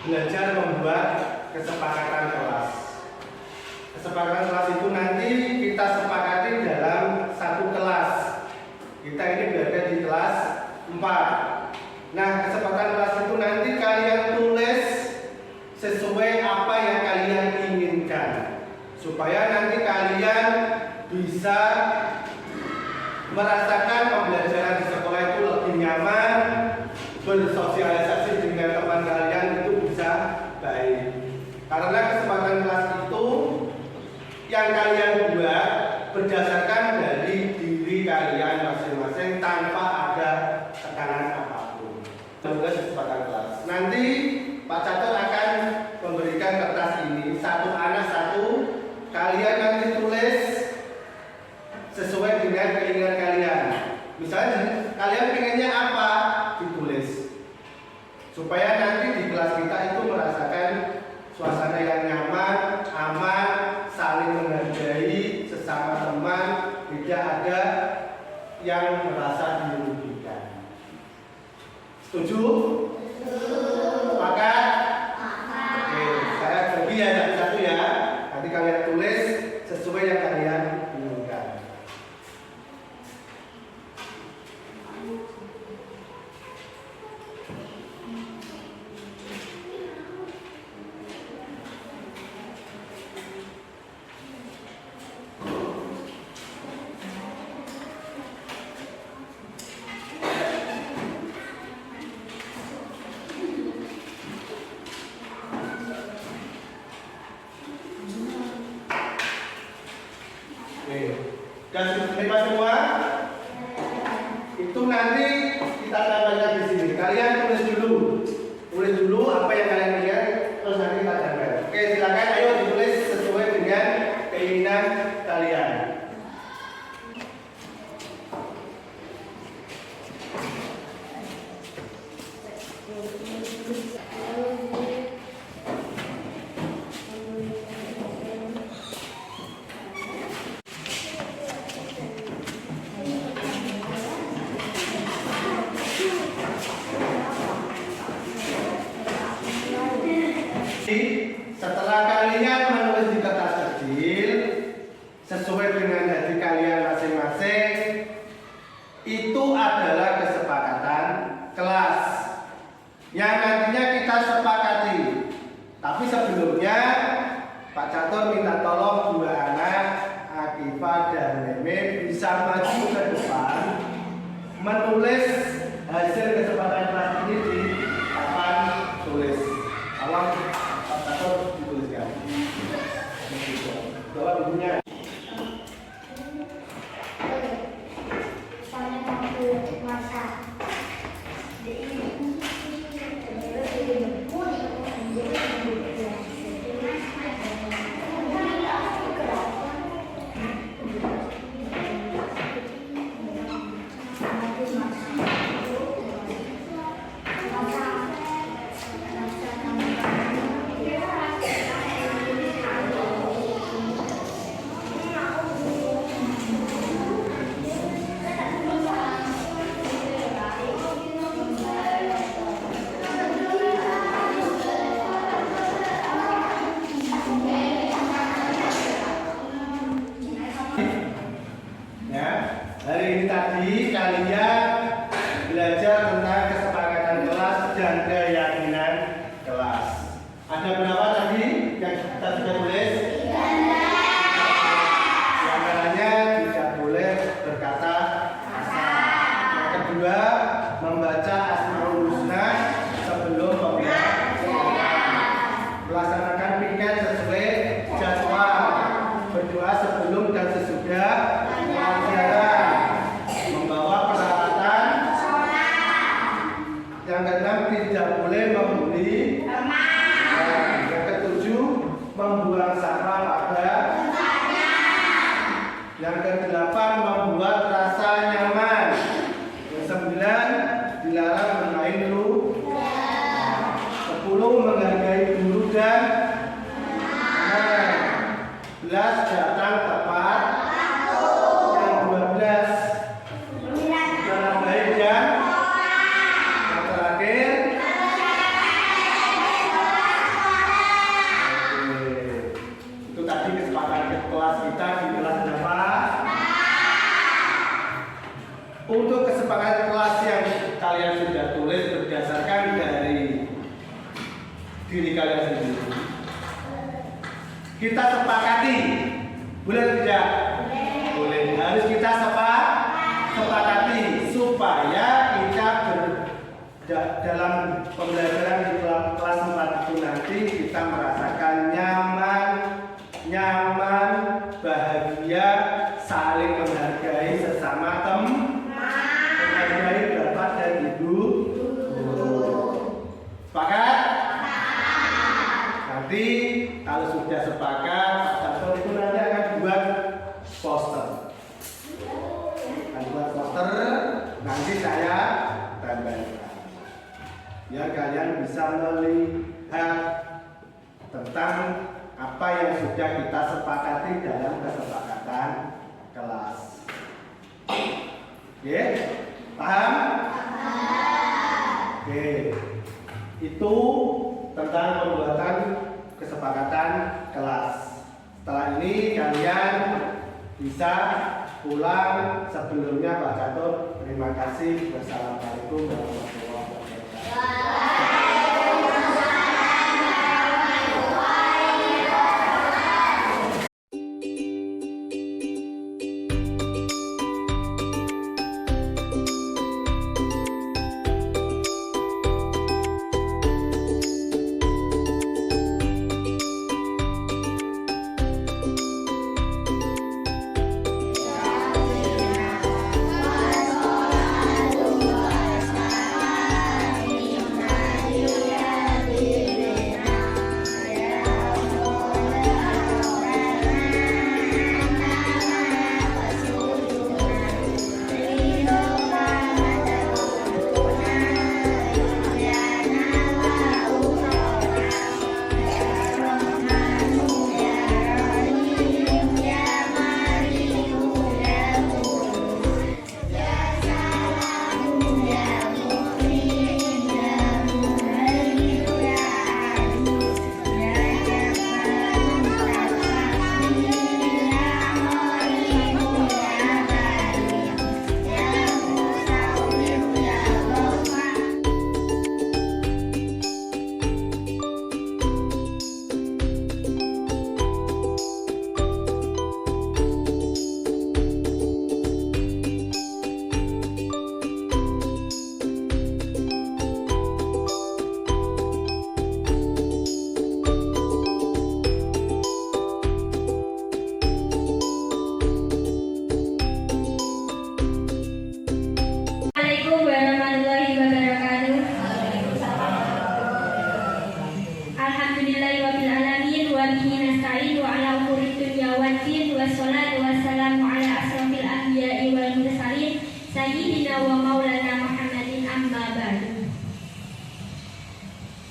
belajar membuat kesepakatan kelas. Kesepakatan kelas itu nanti kita sepakati dalam satu kelas. Kita ini berada di kelas 4. Nah, kesepakatan kelas itu nanti kalian tulis sesuai apa yang kalian inginkan, supaya nanti kalian bisa merasakan pembelajaran di sekolah itu lebih nyaman, bersosialisasi dengan teman kalian itu bisa baik. Karena kesempatan kelas itu yang kalian buat berdasarkan dari diri kalian masing-masing tanpa ada tekanan apapun. Semoga kesempatan kelas. Nanti Pak Catur akan memberikan kertas ini, satu anak satu. Kalian nanti tulis sesuai dengan keinginan kalian. Misalnya kalian pengennya apa, ditulis. Supaya nanti di kelas kita itu merasakan suasana yang nyaman, aman, saling menghargai sesama teman, tidak ada yang merasa dirugikan. Setuju? Sepakat? Oke, saya bagi ya satu-satu ya. Nanti kalian tulis sesuai yang kalian inginkan. Dan terima semua. Itu nanti kita tambahkan di sini. Kalian tulis dulu apa yang kalian lihat, terus nanti kita tambah. Oke, silakan. Ayo ditulis sesuai dengan keinginan kalian. Setelah kalian menulis di kertas kecil sesuai dengan hati kalian masing-masing, itu adalah kesepakatan kelas yang nantinya kita sepakati. Tapi sebelumnya Pak Catur minta tolong dua anak, Akifah dan Meme, bisa maju ke depan menulis hasil kesepakatan kelas ini di papan tulis. Tolong Pak Catur dituliskan. Bawa bukunya. Hari ini tadi kalian belajar tentang kesepakatan kelas dan keyakinan kelas. Ada berapa tadi yang kita sudah tulis? Di antaranya tidak boleh berkata kasar. Yang kedua, membaca Asmaul Husna sebelum pembelajaran. Melaksanakan piket sesuai jadwal. Berdoa sebelum dan sesudah pelajaran. Yang keenam, tidak boleh membuli. Yang ketujuh, membuang sampah pada tempatnya. Yang kedelapan, membuat rasa nyaman. Yang sembilan, dilarang bermain luda. 10, menghargai guru dan 11, datang tepat. Yang 12, jalan baik dan yang terakhir diri kalian sendiri. Kita sepakati, boleh tidak? Boleh. Harus kita sepakati supaya kita dalam pembelajaran di kelas 4 itu nanti kita merasakan nyaman, bahagia, saling menghargai sesama menghargai bapak dan ibu. Sepakat? Nanti kalau sudah sepakat, Pak Catur itu nanti akan buat poster. Nanti saya tambahkan biar kalian bisa melihat tentang apa yang sudah kita sepakati dalam kesepakatan kelas. Oke, paham? Oke, itu tentang pembuatan kesepakatan kelas. Setelah ini kalian bisa pulang. Sebelumnya Pak Catur, terima kasih. Wassalamualaikum warahmatullahi wabarakatuh.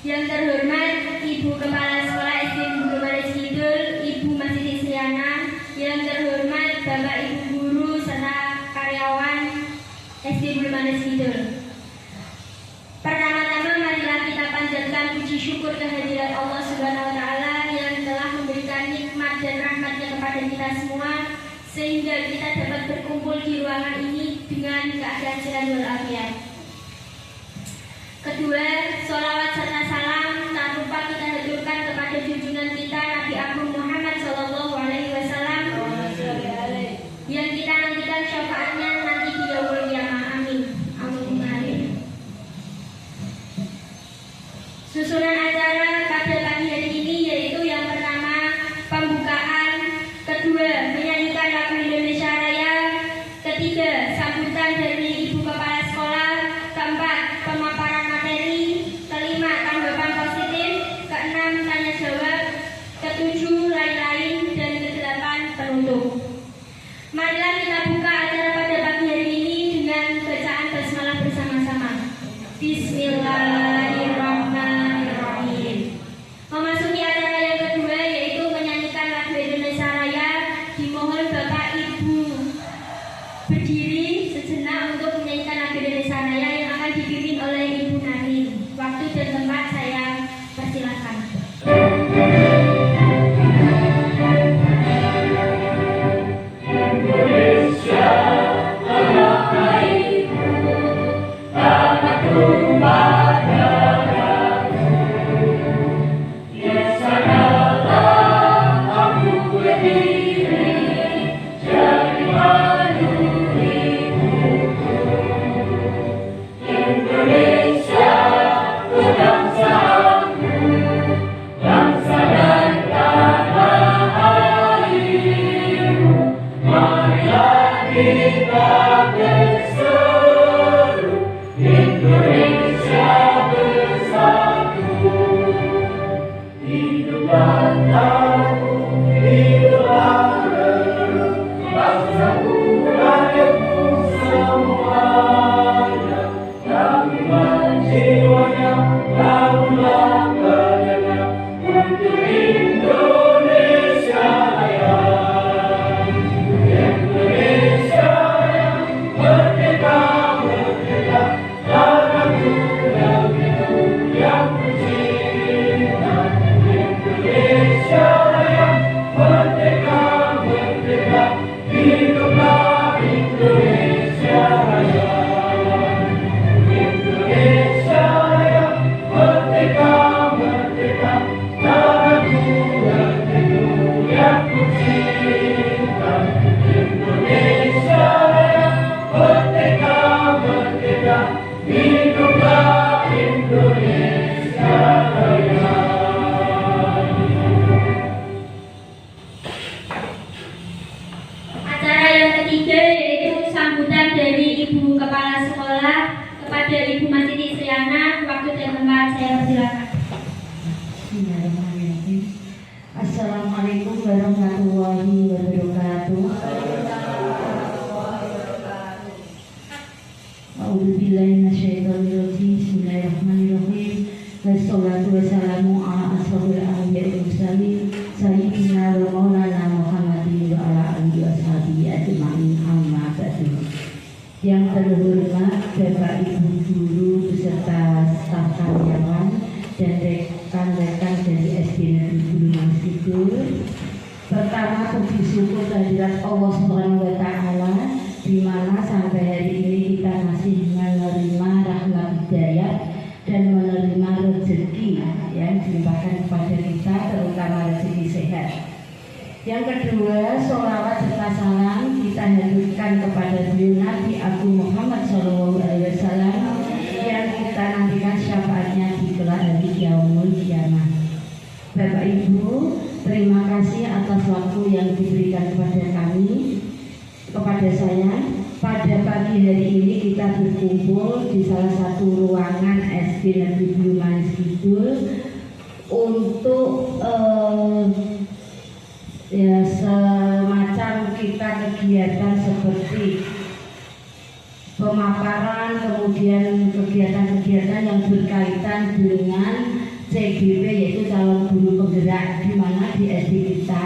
Yang terhormat Ibu Kepala Sekolah SD Bulu Manis Kidul, Ibu Masiti Sriana, yang terhormat Bapak Ibu guru serta karyawan SD Bulu Manis Kidul. Pertama-tama marilah kita panjatkan puji syukur kehadirat Allah Subhanahu wa taala yang telah memberikan nikmat dan rahmatnya kepada kita semua sehingga kita dapat berkumpul di ruangan ini dengan keadaan sehat walafiat. Kedua, sholawat serta salam tak lupa kita haturkan kepada junjungan kita Nabi Agung Muhammad SAW yang kita nantikan syafaatnya nanti di yaumul qiyamah. Amin. Amin. Susunan acara pada pagi hari ini yaitu yang pertama pembukaan, kedua menyanyikan lagu Indonesia Raya, ketiga sambutan dari Ibu Kepala Sekolah, keempat pemaparan materi, kelima tanggapan positif, keenam tanya jawab, ketujuh lain-lain, dan kedelapan penutup. Marilah kita buka acara pada pagi hari ini dengan bacaan basmalah bersama-sama. Bismillahirrahmanirrahim. Acara yang ketiga yaitu sambutan dari Ibu Kepala Sekolah kepada Ibu Masiti Sriana. Waktu dan tempat saya persilakan. Bismillahirrahmanirrahim. Assalamualaikum warahmatullahi wabarakatuh. A'udzubillahi minasyaitonirrajim. Bismillahirrahmanirrahim. Wassalatu wassalamu ala asrofil anbiya'i wal mursalin sayyidina wa maulana Muhammadin wa ala alihi washabihi ajma'in, amma ba'du. Yang terhormat Bapak Ibu guru beserta staf karyawan dan rekan-rekan dari SD Negeri Bulu Mansur. Pertama, puji syukur kehadirat Allah Subhanahu wa Ta'ala, di mana sampai hari ini kita masih menerima rahmat hidayah dan menerima rezeki yang dilimpahkan kepada kita, terutama rezeki sehat. Yang kedua, sholawat serta salam kita haturkan kepada beliau Nabi Agung Muhammad SAW yang kita nantikan syafaatnya di kelak hari yaumul kiamah. Bapak Ibu, terima kasih atas waktu yang diberikan kepada kami, kepada saya. Pada pagi hari ini kita berkumpul di salah satu ruangan SD Negeri Bulu Manis Kidul untuk ya semacam kita kegiatan seperti pemaparan, kemudian kegiatan-kegiatan yang berkaitan dengan CGP yaitu calon guru penggerak, di mana di SD kita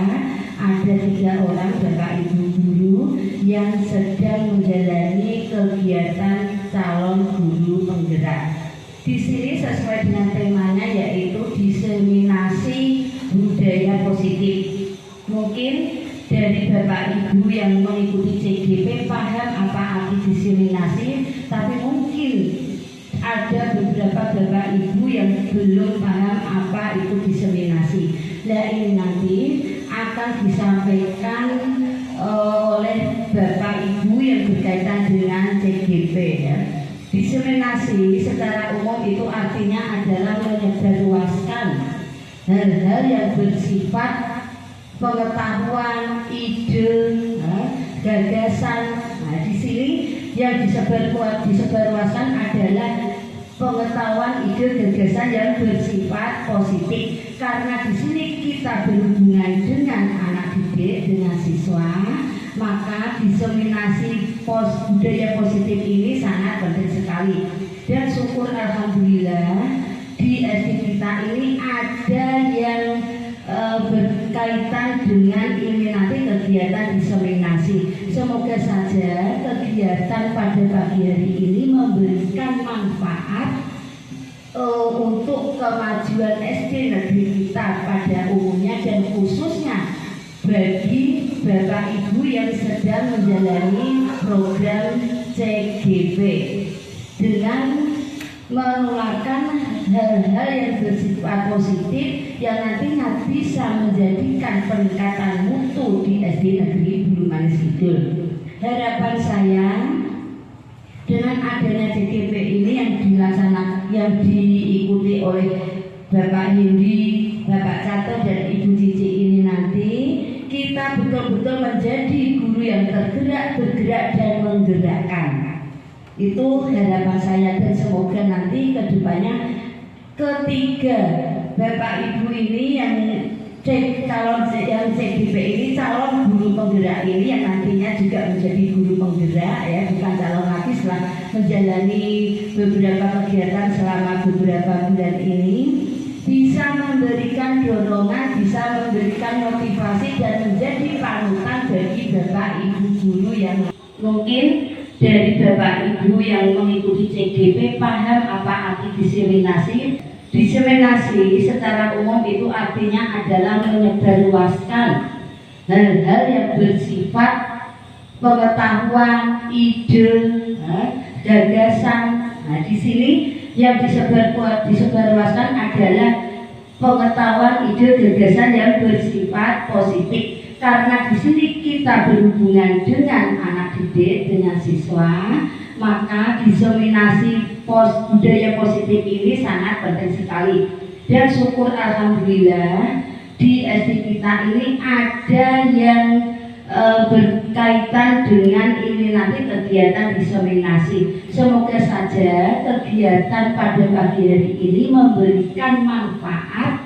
ada 3 orang Bapak Ibu guru yang sedang menjalani kegiatan calon guru penggerak. Di sini sesuai dengan temanya yaitu diseminasi budaya positif. Mungkin dari Bapak Ibu yang mengikuti CGP paham apa arti diseminasi, tapi mungkin ada beberapa Bapak Ibu yang belum paham apa itu diseminasi. Nah, ini nanti akan disampaikan oleh Bapak Ibu yang berkaitan dengan CGP ya. Diseminasi secara umum itu artinya adalah menyebarluaskan hal-hal yang bersifat pengetahuan, ide, gagasan. Nah, di sini yang disebarluaskan adalah pengetahuan, ide, gagasan yang bersifat positif. Karena di sini kita berhubungan dengan anak didik, dengan siswa, maka diseminasi budaya positif ini sangat penting sekali. Dan syukur alhamdulillah di SD kita ini ada yang berkaitan dengan ini nanti kegiatan diseminasi. Semoga saja kegiatan pada pagi hari ini memberikan manfaat untuk kemajuan SD negeri kita pada umumnya dan khususnya bagi Bapak Ibu yang sedang menjalani program CGP dengan menularkan hal-hal yang bersifat positif yang nantinya bisa menjadikan peningkatan mutu di SD Negeri Bulu Manis Kidul. Harapan saya dengan adanya CGP ini yang diikuti oleh Bapak Hindi, Bapak Cato dan Ibu Cici ini nanti kita betul-betul menjadi guru yang tergerak, bergerak dan menggerakkan. Itu harapan saya dan semoga nanti kedepannya ketiga Bapak Ibu ini yang calon yang CGP ini calon guru penggerak ini yang nantinya juga menjadi guru penggerak ya, bukan calon lagi setelah menjalani beberapa kegiatan selama beberapa bulan ini, bisa memberikan dorongan, bisa memberikan motivasi dan menjadi panutan bagi Bapak Ibu guru yang mungkin dari Bapak Ibu yang mengikuti CGP paham apa arti diseminasi. Diseminasi secara umum itu artinya adalah menyebarluaskan hal-hal yang bersifat pengetahuan, ide, gagasan. Nah, di sini yang disebarluaskan adalah pengetahuan, ide, gagasan yang bersifat positif. Karena di sini kita berhubungan dengan anak didik, dengan siswa, maka diseminasi budaya positif ini sangat penting sekali. Dan syukur alhamdulillah di SD kita ini ada yang berkaitan dengan ini nanti kegiatan diseminasi. Semoga saja kegiatan pada pagi hari ini memberikan manfaat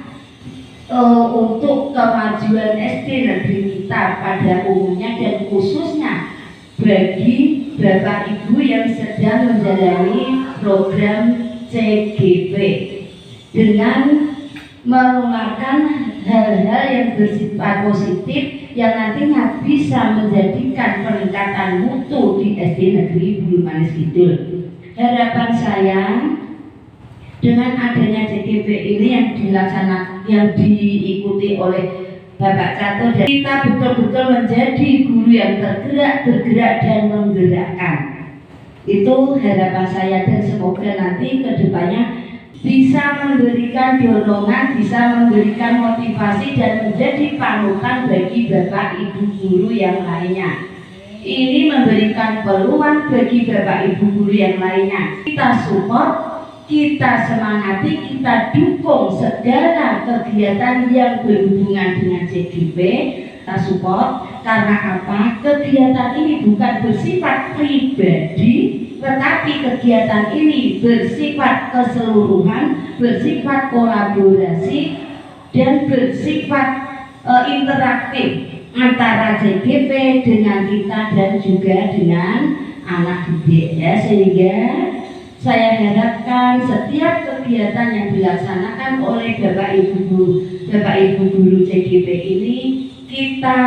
untuk kemajuan SD negeri kita pada umumnya dan khususnya bagi Bapak Ibu yang sedang menjalani program CGP dengan menularkan hal-hal yang bersifat positif yang nantinya bisa menjadikan peningkatan mutu di SD Negeri Bulumanis Kidul. Harapan saya dengan adanya CGP ini yang dilaksanakan, yang diikuti oleh Bapak Catur, dan kita betul-betul menjadi guru yang bergerak dan menggerakkan. Itu harapan saya dan semoga nanti kedepannya bisa memberikan dorongan, bisa memberikan motivasi dan menjadi panutan bagi Bapak Ibu guru yang lainnya. Ini memberikan peluang bagi Bapak Ibu guru yang lainnya. Kita support, kita semangati, kita dukung segala kegiatan yang berhubungan dengan CGP. Kita support karena apa? Kegiatan ini bukan bersifat pribadi, tetapi kegiatan ini bersifat keseluruhan, bersifat kolaborasi dan bersifat interaktif antara CGP dengan kita dan juga dengan anak didik ya, sehingga saya harapkan setiap kegiatan yang dilaksanakan oleh Bapak Ibu guru CGP ini kita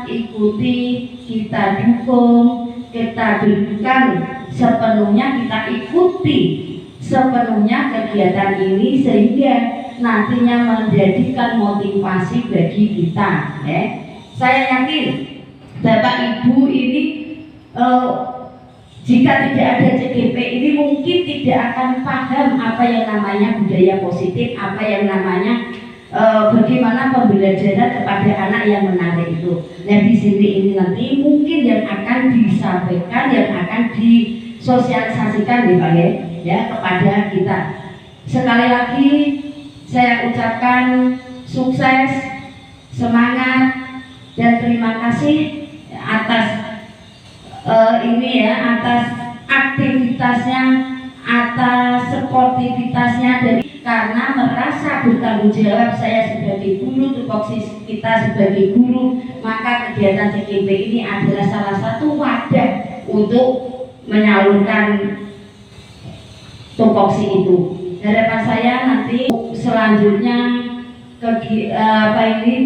ikuti, kita dukung, kita berikan sepenuhnya, kita ikuti sepenuhnya kegiatan ini sehingga nantinya menjadikan motivasi bagi kita ya. Saya yakin Bapak Ibu ini jika tidak ada CGP ini mungkin tidak akan paham apa yang namanya budaya positif, apa yang namanya bagaimana pembelajaran kepada anak yang menarik itu. Nah di sini ini nanti mungkin yang akan disampaikan, yang akan disosialisasikan ya kepada kita. Sekali lagi saya ucapkan sukses, semangat dan terima kasih atas atas aktivitasnya, atas sportivitasnya, dan karena merasa bertanggung jawab saya sebagai guru, tupoksi kita sebagai guru, maka kegiatan CGP ini adalah salah satu wadah untuk menyalurkan tupoksi itu. Harapan saya nanti selanjutnya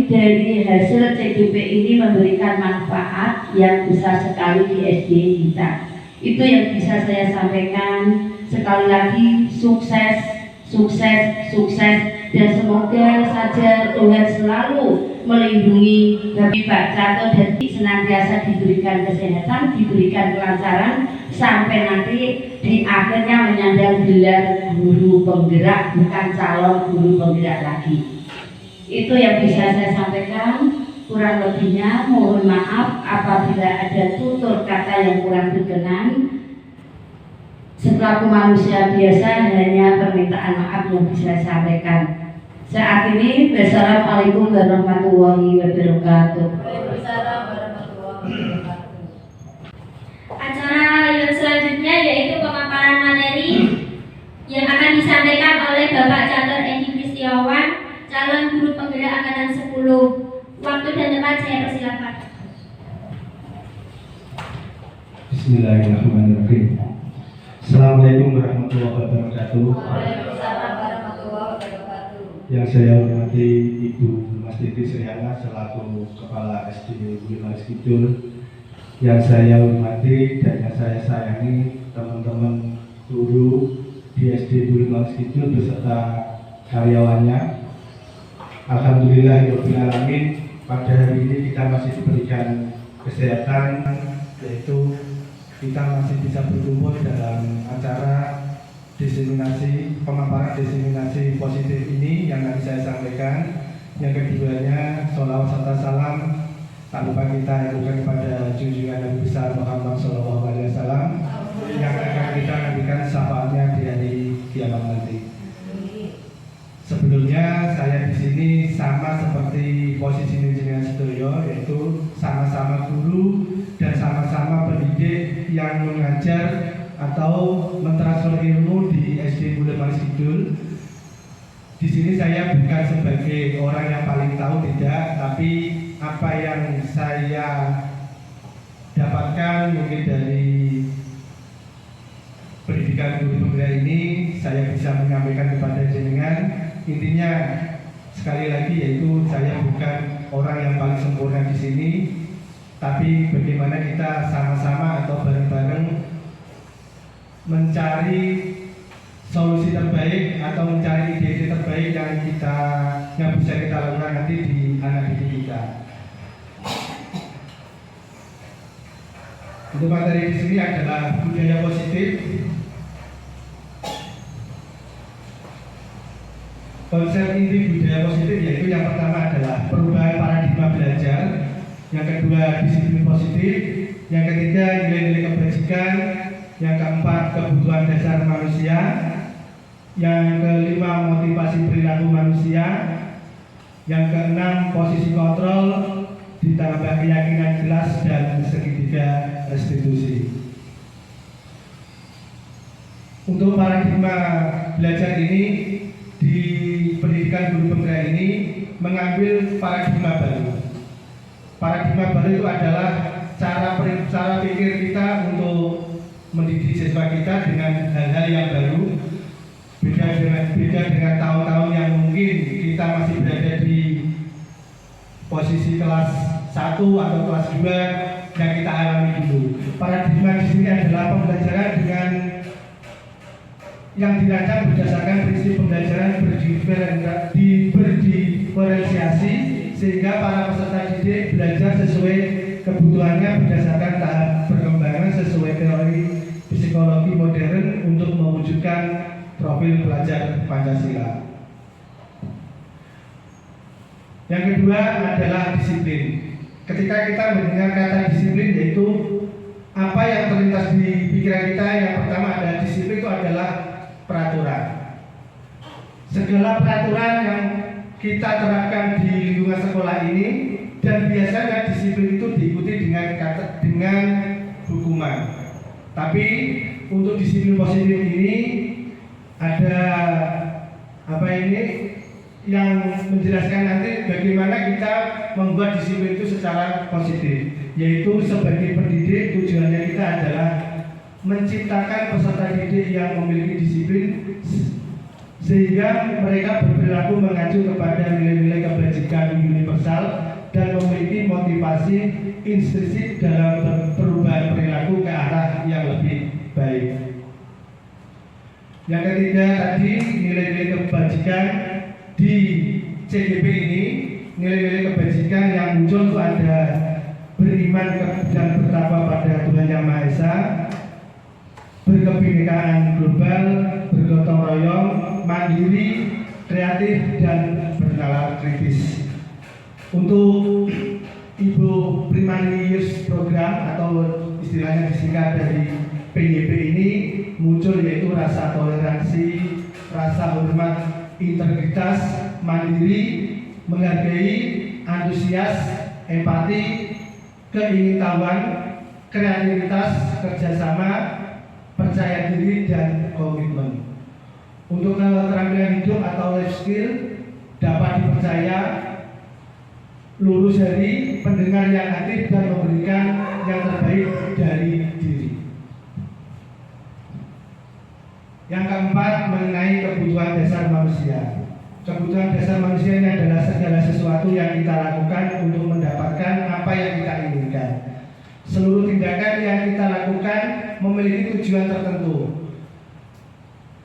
dari hasil CGP ini memberikan manfaat yang besar sekali di SD kita. Itu yang bisa saya sampaikan. Sekali lagi sukses, sukses, sukses, dan semoga saja Tuhan selalu melindungi Bapak Catur dan senantiasa diberikan kesehatan, diberikan kelancaran sampai nanti di akhirnya menyandang gelar guru penggerak, bukan calon guru penggerak lagi. Itu yang bisa saya sampaikan. Kurang lebihnya mohon maaf apabila ada tutur kata yang kurang berkenan. Selaku manusia biasa hanya permintaan maaf yang bisa saya sampaikan. Saya akhiri. Wassalamualaikum warahmatullahi wabarakatuh. Waalaikumsalam warahmatullahi wabarakatuh. Acara yang selanjutnya yaitu pemaparan materi yang akan disampaikan oleh Bapak Catur Edi Kristiawan, calon Guru Penggerak Angkatan 10. Waktu dan tempat saya persilakan. Bismillahirrahmanirrahim. Assalamualaikum warahmatullahi wabarakatuh. Waalaikumsalam warahmatullahi wabarakatuh. Yang saya hormati Ibu Mas Titi Sriana selaku Kepala SD Bulimaris Kidul. Yang saya hormati dan yang saya sayangi teman-teman guru di SD Bulimaris Kidul beserta karyawannya. Alhamdulillahirrahmanirrahim, pada hari ini kita masih diberikan kesehatan, yaitu kita masih bisa berkumpul dalam acara pemaparan diseminasi positif ini yang tadi saya sampaikan. Yang keduanya, sholawat serta salam tak lupa kita aturkan kepada junjungan Nabi besar Muhammad SAW yang akan kita nantikan syafaatnya di hari kiamat nanti. Sebelumnya saya di sini sama seperti posisi jenengan sedoyo, yaitu sama-sama guru dan sama-sama pendidik yang mengajar atau mentransfer ilmu di SD Bulimaris Kidul. Di sini saya bukan sebagai orang yang paling tahu, tidak, tapi apa yang saya dapatkan mungkin dari pendidikan guru penggerak ini saya bisa menyampaikan kepada jenengan. Intinya sekali lagi yaitu saya bukan orang yang paling sempurna di sini, tapi bagaimana kita sama-sama atau bareng-bareng mencari solusi terbaik atau mencari ide-ide terbaik yang bisa kita lakukan nanti di anak didik kita. Untuk materi di sini adalah budaya positif. Konsep inti budaya positif yaitu yang pertama adalah perubahan paradigma belajar, yang kedua disiplin positif, yang ketiga nilai-nilai kebajikan, yang keempat kebutuhan dasar manusia, yang kelima motivasi perilaku manusia, yang keenam posisi kontrol ditambah keyakinan jelas dan segitiga restitusi. Untuk paradigma belajar ini di pendidikan guru penggerak ini mengambil paradigma baru. Paradigma baru itu adalah cara pikir kita untuk mendidik siswa kita dengan hal-hal yang baru. Beda dengan tahun-tahun yang mungkin kita masih berada di posisi kelas 1 atau kelas 2 yang kita alami dulu. Paradigma di sini adalah pembelajaran dengan yang dirancang berdasarkan prinsip pembelajaran berdiferensiasi sehingga para peserta didik belajar sesuai kebutuhannya berdasarkan tahap perkembangan sesuai teori psikologi modern untuk mewujudkan profil pelajar Pancasila. Yang kedua adalah disiplin. Ketika kita mendengar kata disiplin, yaitu apa yang terlintas di pikiran kita, yang pertama adalah disiplin itu adalah peraturan. Segala peraturan yang kita terapkan di lingkungan sekolah ini, dan biasanya disiplin itu diikuti dengan hukuman. Tapi untuk disiplin positif ini ada yang menjelaskan nanti bagaimana kita membuat disiplin itu secara positif, yaitu sebagai pendidik tujuannya kita adalah menciptakan peserta didik yang memiliki disiplin sehingga mereka berperilaku mengacu kepada nilai-nilai kebajikan universal dan memiliki motivasi intrinsik dalam perubahan perilaku ke arah yang lebih baik. Yang ketiga tadi, nilai-nilai kebajikan di CGP ini, nilai-nilai kebajikan yang muncul itu ada beriman dan bertakwa pada Tuhan Yang Maha Esa, berkebinekaan global, bergotong royong, mandiri, kreatif, dan bernalar kritis. Untuk Ibu Primary Youth Program atau istilahnya disingkat dari PYP ini muncul yaitu rasa toleransi, rasa hormat, integritas, mandiri, menghargai, antusias, empati, keingintahuan, kreativitas, kerjasama, percaya diri, dan komitmen. Untuk keterampilan hidup atau life skill dapat dipercaya, lurus hati, pendengar yang aktif, dan memberikan yang terbaik dari diri. Yang keempat, mengenai kebutuhan dasar manusia. Kebutuhan dasar manusia ini adalah segala sesuatu yang kita lakukan untuk mendapatkan apa yang kita inginkan. Seluruh tindakan yang kita lakukan memiliki tujuan tertentu.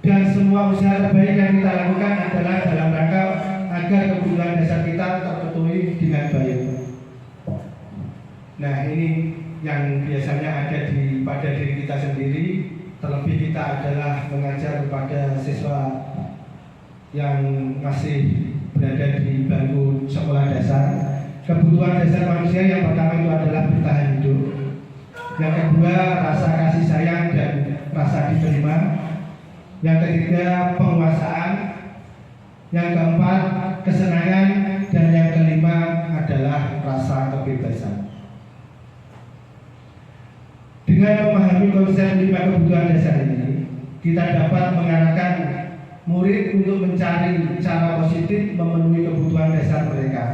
Dan semua usaha terbaik yang kita lakukan adalah dalam rangka agar kebutuhan dasar kita terpenuhi dengan baik. Nah, ini yang biasanya ada pada diri kita sendiri. Terlebih kita adalah mengajar kepada siswa yang masih berada di bangku sekolah dasar. Kebutuhan dasar manusia yang pertama itu adalah bertahan hidup. Yang kedua, rasa kasih sayang dan rasa diterima. Yang ketiga, penguasaan. Yang keempat, kesenangan. Dan yang kelima adalah rasa kebebasan. Dengan memahami konsep 5 kebutuhan dasar ini, kita dapat mengarahkan murid untuk mencari cara positif memenuhi kebutuhan dasar mereka.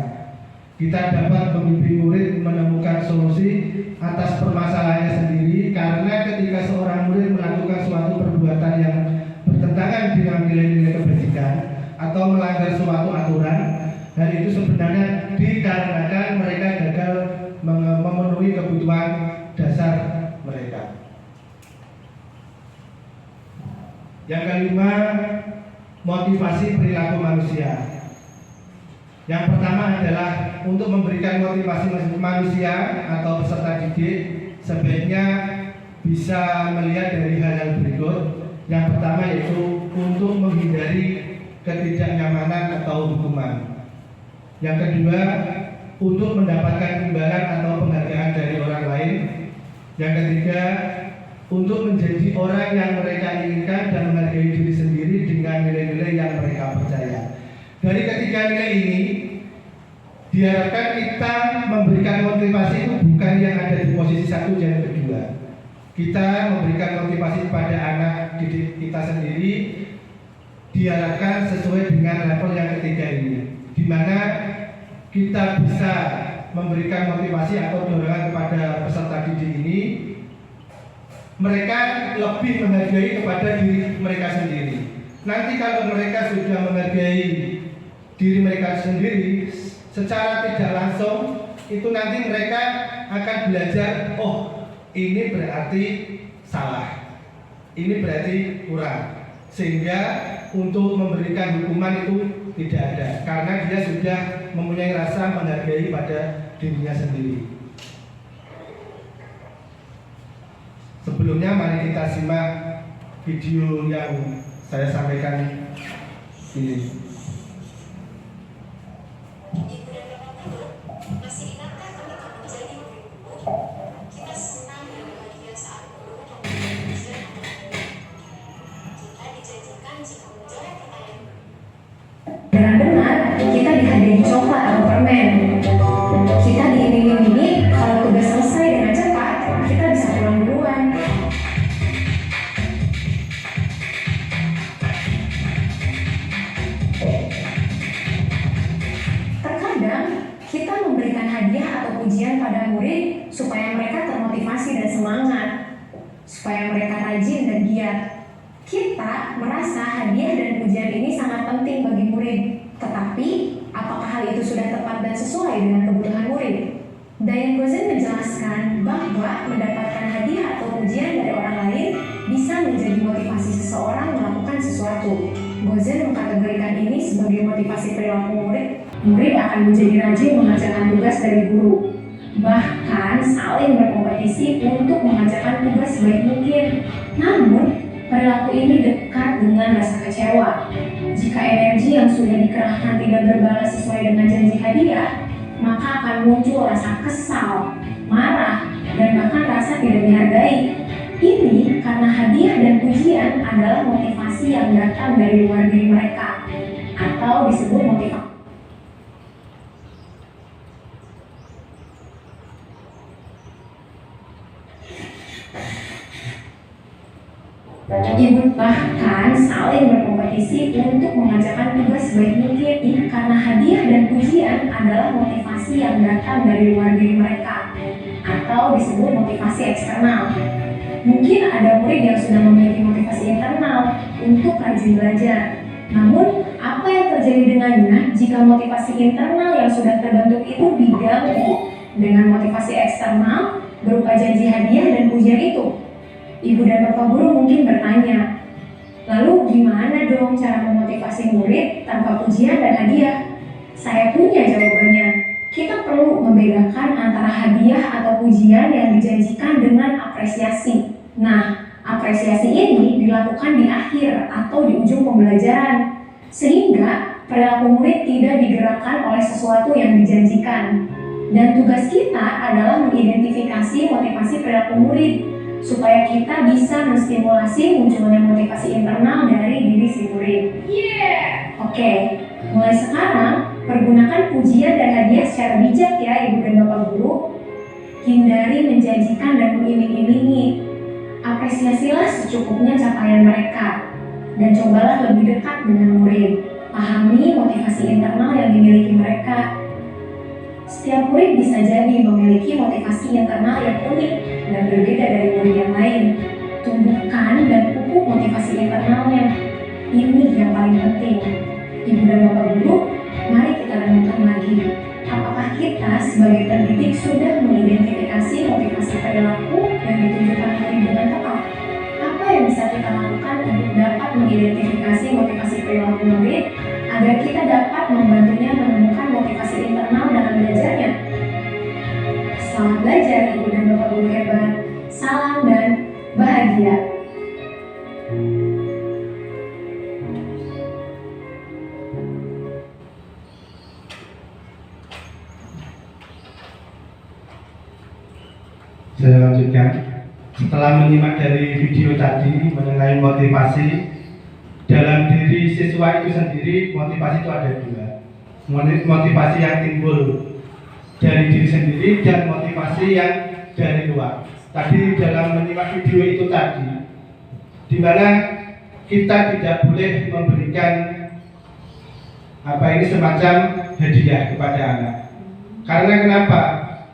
Kita dapat membimbing murid menemukan solusi atas permasalahannya sendiri, karena ketika seorang murid melakukan suatu perbuatan yang bertentangan dengan nilai-nilai kebajikan atau melanggar suatu aturan, hal itu sebenarnya dikarenakan mereka gagal memenuhi kebutuhan dasar mereka. Yang kelima, motivasi perilaku manusia. Yang pertama adalah untuk memberikan motivasi manusia atau peserta didik, sebaiknya bisa melihat dari hal-hal berikut. Yang pertama yaitu untuk menghindari ketidaknyamanan atau hukuman. Yang kedua, untuk mendapatkan imbalan atau penghargaan dari orang lain. Yang ketiga, untuk menjadi orang yang mereka inginkan dan menghargai diri sendiri dengan nilai-nilai yang mereka percaya. Dari ketiga nilai ini, diharapkan kita memberikan motivasi itu bukan yang ada di posisi satu dan kedua. Kita memberikan motivasi kepada anak didik kita sendiri, diharapkan sesuai dengan level yang ketiga ini, di mana kita bisa memberikan motivasi atau dorongan kepada peserta didik ini. Mereka lebih menghargai kepada diri mereka sendiri. Nanti kalau mereka sudah menghargai diri mereka sendiri, secara tidak langsung itu nanti mereka akan belajar, oh ini berarti salah, ini berarti kurang, sehingga untuk memberikan hukuman itu tidak ada, karena dia sudah mempunyai rasa menghargai pada dirinya sendiri. Sebelumnya mari kita simak video yang saya sampaikan ini. Ibu dan bapak masih ingatkah ketika menjadi muridmu, kita senang dan bahagia saat guru memberikan ujian atau ujian. Kita dijanjikan jika menjawab pertanyaan. Dengan benar, kita dihadiahi coklat atau permen. Kita diiming-imingi kalau tugas selesai dengan cepat, kita bisa pulang duluan. Terkadang, kita memberikan hadiah atau pujian pada murid supaya mereka termotivasi dan semangat, supaya mereka rajin dan giat. Kita merasa hadiah dan pujian ini sangat penting bagi murid, tetapi apakah hal itu sudah tepat dan sesuai dengan kebutuhan murid? Diane Gozen menjelaskan bahwa mendapatkan hadiah atau pujian dari orang lain bisa menjadi motivasi seseorang melakukan sesuatu. Gozen mengkategorikan ini sebagai motivasi perilaku murid. Murid akan menjadi rajin mengerjakan tugas dari guru, bahkan saling berkompetisi untuk mengerjakan tugas sebaik mungkin. Namun, perilaku ini dekat dengan rasa kecewa. Jika energi yang sudah dikerahkan tidak berbalas sesuai dengan janji hadiah, maka akan muncul rasa kesal, marah, dan bahkan rasa tidak dihargai. Ini karena hadiah dan pujian adalah motivasi yang datang dari luar diri mereka, atau disebut motivasi. Ibu bahkan saling berkompetisi untuk mengerjakan tugas sebaik mungkin. Ini karena adalah motivasi yang datang dari luar diri mereka, atau disebut motivasi eksternal. Mungkin ada murid yang sudah memiliki motivasi internal untuk rajin belajar. Namun, apa yang terjadi dengannya jika motivasi internal yang sudah terbentuk itu diganggu dengan motivasi eksternal berupa janji hadiah dan pujian itu? Ibu dan Bapak guru mungkin bertanya, lalu gimana dong cara memotivasi murid tanpa pujian dan hadiah? Saya punya jawabannya. Kita perlu membedakan antara hadiah atau pujian yang dijanjikan dengan apresiasi. Nah, apresiasi ini dilakukan di akhir atau di ujung pembelajaran, sehingga perilaku murid tidak digerakkan oleh sesuatu yang dijanjikan. Dan tugas kita adalah mengidentifikasi motivasi perilaku murid, supaya kita bisa menstimulasi munculnya motivasi internal dari diri si murid. Oke, mulai sekarang pergunakan pujian dan hadiah secara bijak ya Ibu dan Bapak Guru. Hindari menjanjikan dan mengiming-imingi. Apresiasilah secukupnya capaian mereka, dan cobalah lebih dekat dengan murid. Pahami motivasi internal yang dimiliki mereka. Setiap murid bisa jadi memiliki motivasi internal yang unik dan berbeda dari murid yang lain. Tumbuhkan dan pupuk motivasi internalnya. Ini yang paling penting. Ibu dan Bapak Guru, mari kita renungkan lagi. Apakah kita sebagai pendidik sudah mengidentifikasi motivasi perilaku yang ditunjukkan murid dengan tepat? Apa yang bisa kita lakukan untuk dapat mengidentifikasi motivasi perilaku murid agar kita dapat membantunya menemukan motivasi internal dalam belajarnya? Selamat belajar Ibu dan Bapak Guru hebat. Salam dan bahagia. Saya lanjutkan. Setelah menyimak dari video tadi mengenai motivasi, dalam diri siswa itu sendiri motivasi itu ada dua. Motivasi yang timbul dari diri sendiri dan motivasi yang dari luar. Tadi dalam menyimak video itu tadi, di mana kita tidak boleh memberikan semacam hadiah kepada anak. Karena kenapa?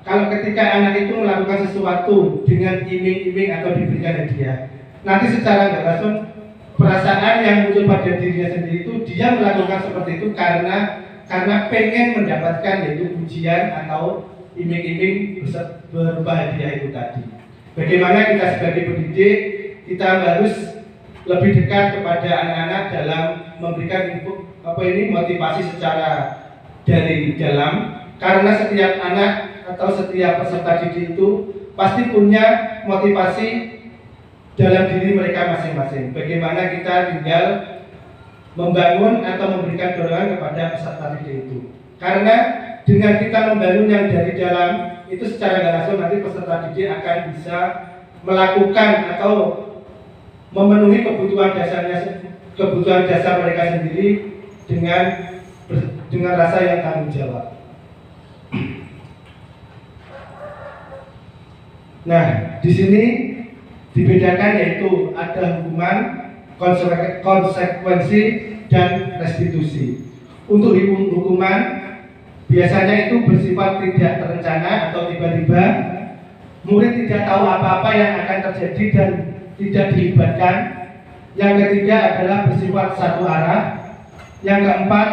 Kalau ketika anak itu melakukan sesuatu dengan iming-iming atau diberikan hadiah, nanti secara nggak langsung perasaan yang muncul pada dirinya sendiri itu dia melakukan seperti itu karena pengen mendapatkan yaitu pujian atau iming-iming berupa hadiah itu tadi. Bagaimana kita sebagai pendidik kita harus lebih dekat kepada anak-anak dalam memberikan motivasi secara dari dalam, karena setiap anak atau setiap peserta didik itu pasti punya motivasi dalam diri mereka masing-masing. Bagaimana kita tinggal membangun atau memberikan dorongan kepada peserta didik itu. Karena dengan kita membangun yang dari dalam itu secara nggak langsung nanti peserta didik akan bisa melakukan atau memenuhi kebutuhan dasar mereka sendiri dengan rasa yang tanggung jawab. Nah, di sini dibedakan yaitu ada hukuman, konsekuensi, dan restitusi. Untuk hukuman biasanya itu bersifat tidak terencana atau tiba-tiba, murid tidak tahu apa-apa yang akan terjadi dan tidak dilibatkan. Yang ketiga adalah bersifat satu arah. Yang keempat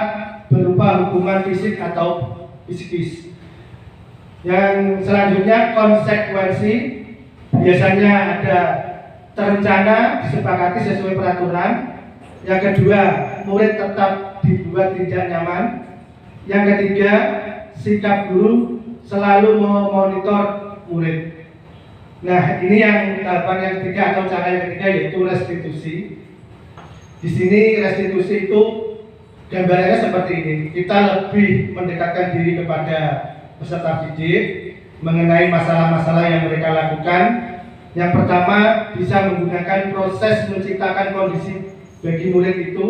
berupa hukuman fisik atau psikis. Yang selanjutnya konsekuensi, biasanya ada terencana, disepakati sesuai peraturan. Yang kedua, murid tetap dibuat tidak nyaman. Yang ketiga, sikap guru selalu memonitor murid. Nah, ini yang tahapan yang ketiga atau cara yang ketiga yaitu restitusi. Di sini restitusi itu gambarannya seperti ini. Kita lebih mendekatkan diri kepada peserta didik mengenai masalah-masalah yang mereka lakukan. Yang pertama, bisa menggunakan proses menciptakan kondisi bagi murid itu.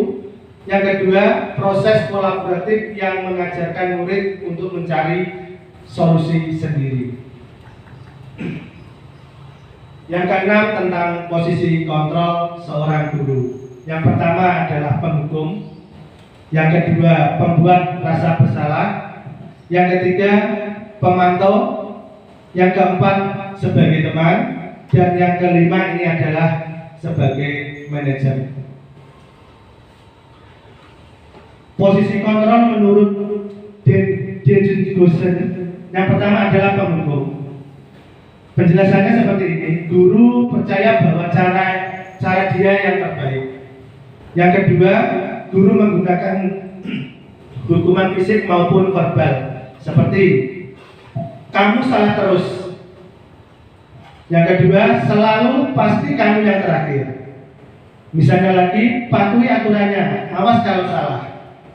Yang kedua, proses kolaboratif yang mengajarkan murid untuk mencari solusi sendiri. Yang keenam, tentang posisi kontrol seorang guru. Yang pertama adalah penghukum. Yang kedua, pembuat rasa bersalah. yang ketiga pemantau, yang keempat sebagai teman, dan yang kelima ini adalah sebagai manajer. Posisi kontrol menurut Dejan Goosen yang pertama adalah pemukul. Penjelasannya seperti ini: guru percaya bahwa cara dia yang terbaik. Yang kedua, guru menggunakan hukuman fisik maupun verbal, seperti kamu salah terus. Yang kedua, selalu pasti kamu yang terakhir. Misalnya lagi, patuhi aturannya, awas kalau salah.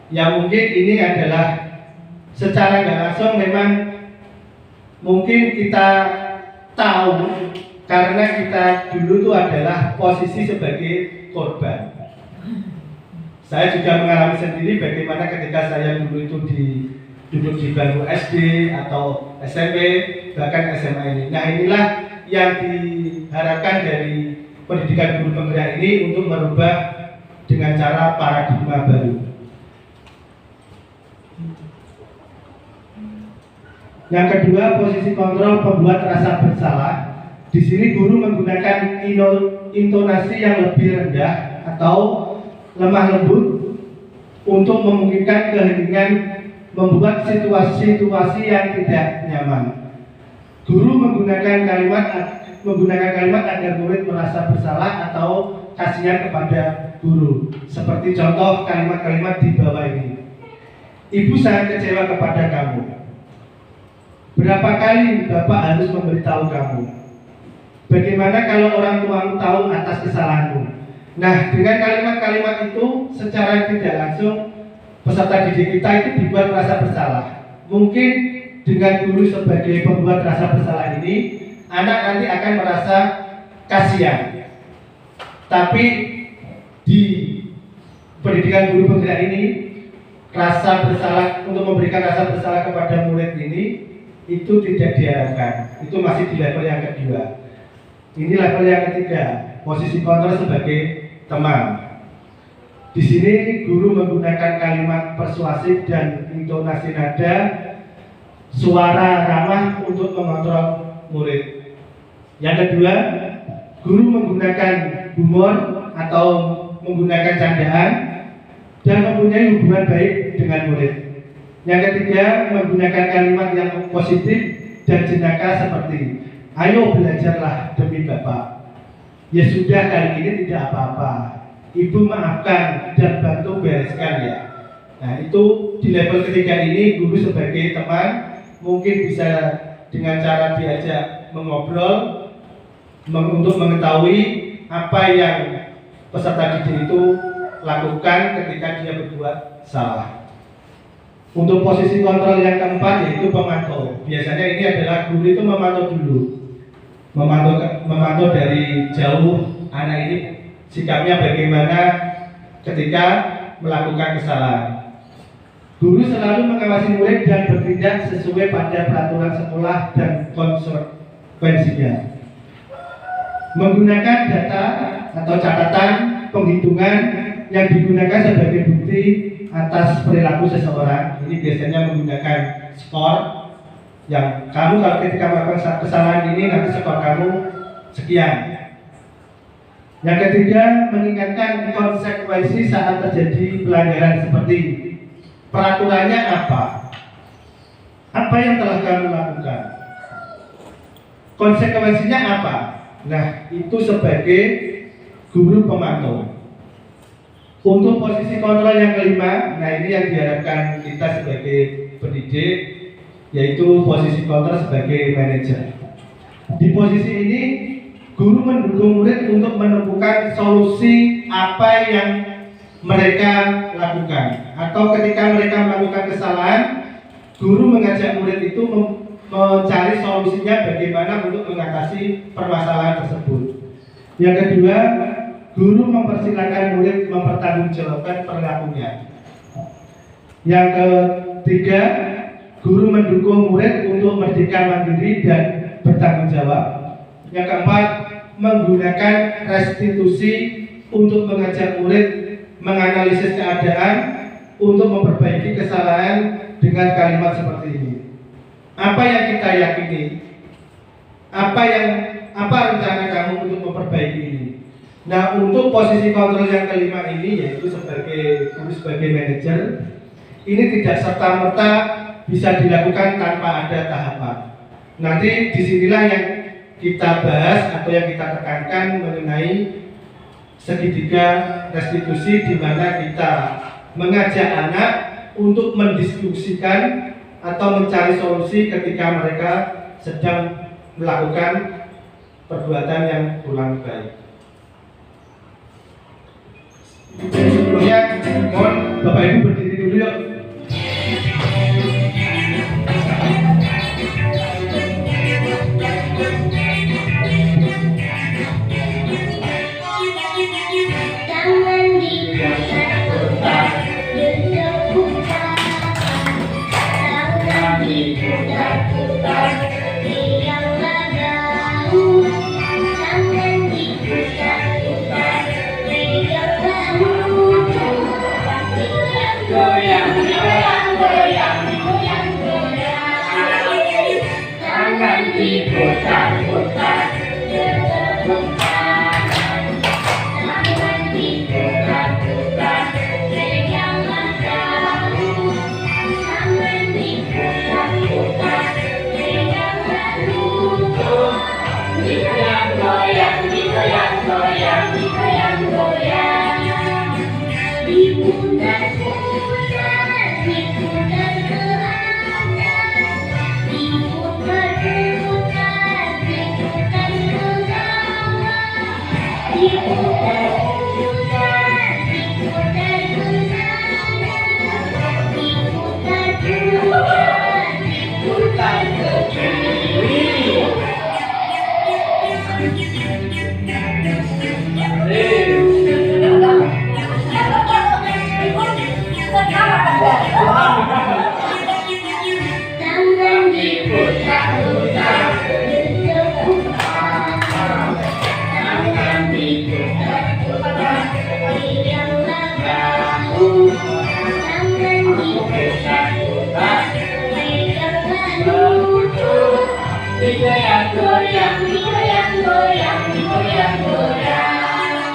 Ya mungkin ini adalah secara nggak langsung memang mungkin kita tahu karena kita dulu itu adalah posisi sebagai korban. Saya juga mengalami sendiri bagaimana ketika saya dulu itu duduk di bangku SD atau SMP bahkan SMA ini. Nah inilah yang diharapkan dari pendidikan guru penggerak ini untuk merubah dengan cara paradigma baru. Yang kedua, posisi kontrol pembuat rasa bersalah. Di sini guru menggunakan intonasi yang lebih rendah atau lemah lembut untuk memungkinkan keheningan, membuat situasi yang tidak nyaman. Guru menggunakan kalimat agar murid merasa bersalah atau kasihan kepada guru. Seperti contoh kalimat-kalimat di bawah ini. Ibu sangat kecewa kepada kamu. Berapa kali Bapak harus memberitahu kamu? Bagaimana kalau orang tuamu tahu atas kesalahanmu? Nah, dengan kalimat-kalimat itu secara tidak langsung peserta didik kita itu dibuat merasa bersalah. Mungkin dengan guru sebagai pembuat rasa bersalah ini, anak nanti akan merasa kasihan. Tapi di pendidikan guru penggerak ini, rasa bersalah untuk memberikan rasa bersalah kepada murid ini itu tidak diharapkan. Itu masih di level yang kedua. Ini level yang ketiga, posisi kontrol sebagai teman. Di sini guru menggunakan kalimat persuasif dan intonasi nada, suara ramah untuk mengontrol murid. Yang kedua, guru menggunakan humor atau menggunakan candaan dan mempunyai hubungan baik dengan murid. Yang ketiga, menggunakan kalimat yang positif dan jenaka seperti ayo belajarlah demi Bapak. Ya sudah, kali ini tidak apa-apa. Ibu maafkan dan bantu bereskan ya. Nah itu di level ketiga ini guru sebagai teman mungkin bisa dengan cara diajak mengobrol untuk mengetahui apa yang peserta didik itu lakukan ketika dia berbuat salah. Untuk posisi kontrol yang keempat yaitu pemantau. Biasanya ini adalah guru itu memantau dulu, memantau dari jauh anak ini sikapnya bagaimana ketika melakukan kesalahan. Guru selalu mengawasi murid dan bertindak sesuai pada peraturan sekolah dan konsekuensinya. Menggunakan data atau catatan penghitungan yang digunakan sebagai bukti atas perilaku seseorang. Ini biasanya menggunakan skor yang kamu kalau ketika melakukan kesalahan ini nanti skor kamu sekian. Yang ketiga, mengingatkan konsekuensi saat terjadi pelanggaran seperti peraturannya apa? Apa yang telah kamu lakukan? Konsekuensinya apa? Nah, itu sebagai guru pemantau. Untuk posisi kontrol yang kelima, nah ini yang diharapkan kita sebagai pendidik, yaitu posisi kontrol sebagai manajer. Di posisi ini, guru mendukung murid untuk menemukan solusi apa yang mereka lakukan. Atau ketika mereka melakukan kesalahan, guru mengajak murid itu mencari solusinya bagaimana untuk mengatasi permasalahan tersebut. Yang kedua, guru mempersilahkan murid mempertanggungjawabkan perilakunya. Yang ketiga, guru mendukung murid untuk merdeka mandiri dan bertanggung jawab. Yang keempat, menggunakan restitusi untuk mengajak murid menganalisis keadaan untuk memperbaiki kesalahan dengan kalimat seperti ini. Apa yang kita yakini? Apa rencana kamu untuk memperbaiki ini? Nah, untuk posisi kontrol yang kelima ini, yaitu sebagai manajer, ini tidak serta-merta bisa dilakukan tanpa ada tahapan. Nanti disinilah yang kita bahas atau yang kita tekankan mengenai segitiga restitusi, di mana kita mengajak anak untuk mendiskusikan atau mencari solusi ketika mereka sedang melakukan perbuatan yang kurang baik. Sebelumnya, mohon Bapak Ibu berdiri dulu yuk. Tangan diputar-putar, bertepuk tangan diputar-putar, rianglah bahu. Tangan diputar-putar, rianglah mutu. Goyang, goyang, goyang, goyang, goyang. Tangan diputar-putar, bertepuk tangan. Tangan diputar-putar, rianglah bahu. Tangan diputar-putar, rianglah lutut. Digoyang, goyang, digoyang, goyang, digoyang, goyang. Diputar-putar, diputar ke atas. Diputar-putar, diputar ke bawah. Diputar-putar, diputar ke kanan. Diputar-putar, diputar ke kiri. Tangan diputar-putar, bertepuk tangan. Tangan diputar-putar, rianglah bahu. Tangan diputar-putar, rianglah lutut. Digoyang, goyang, digoyang, goyang, digoyang, goyang.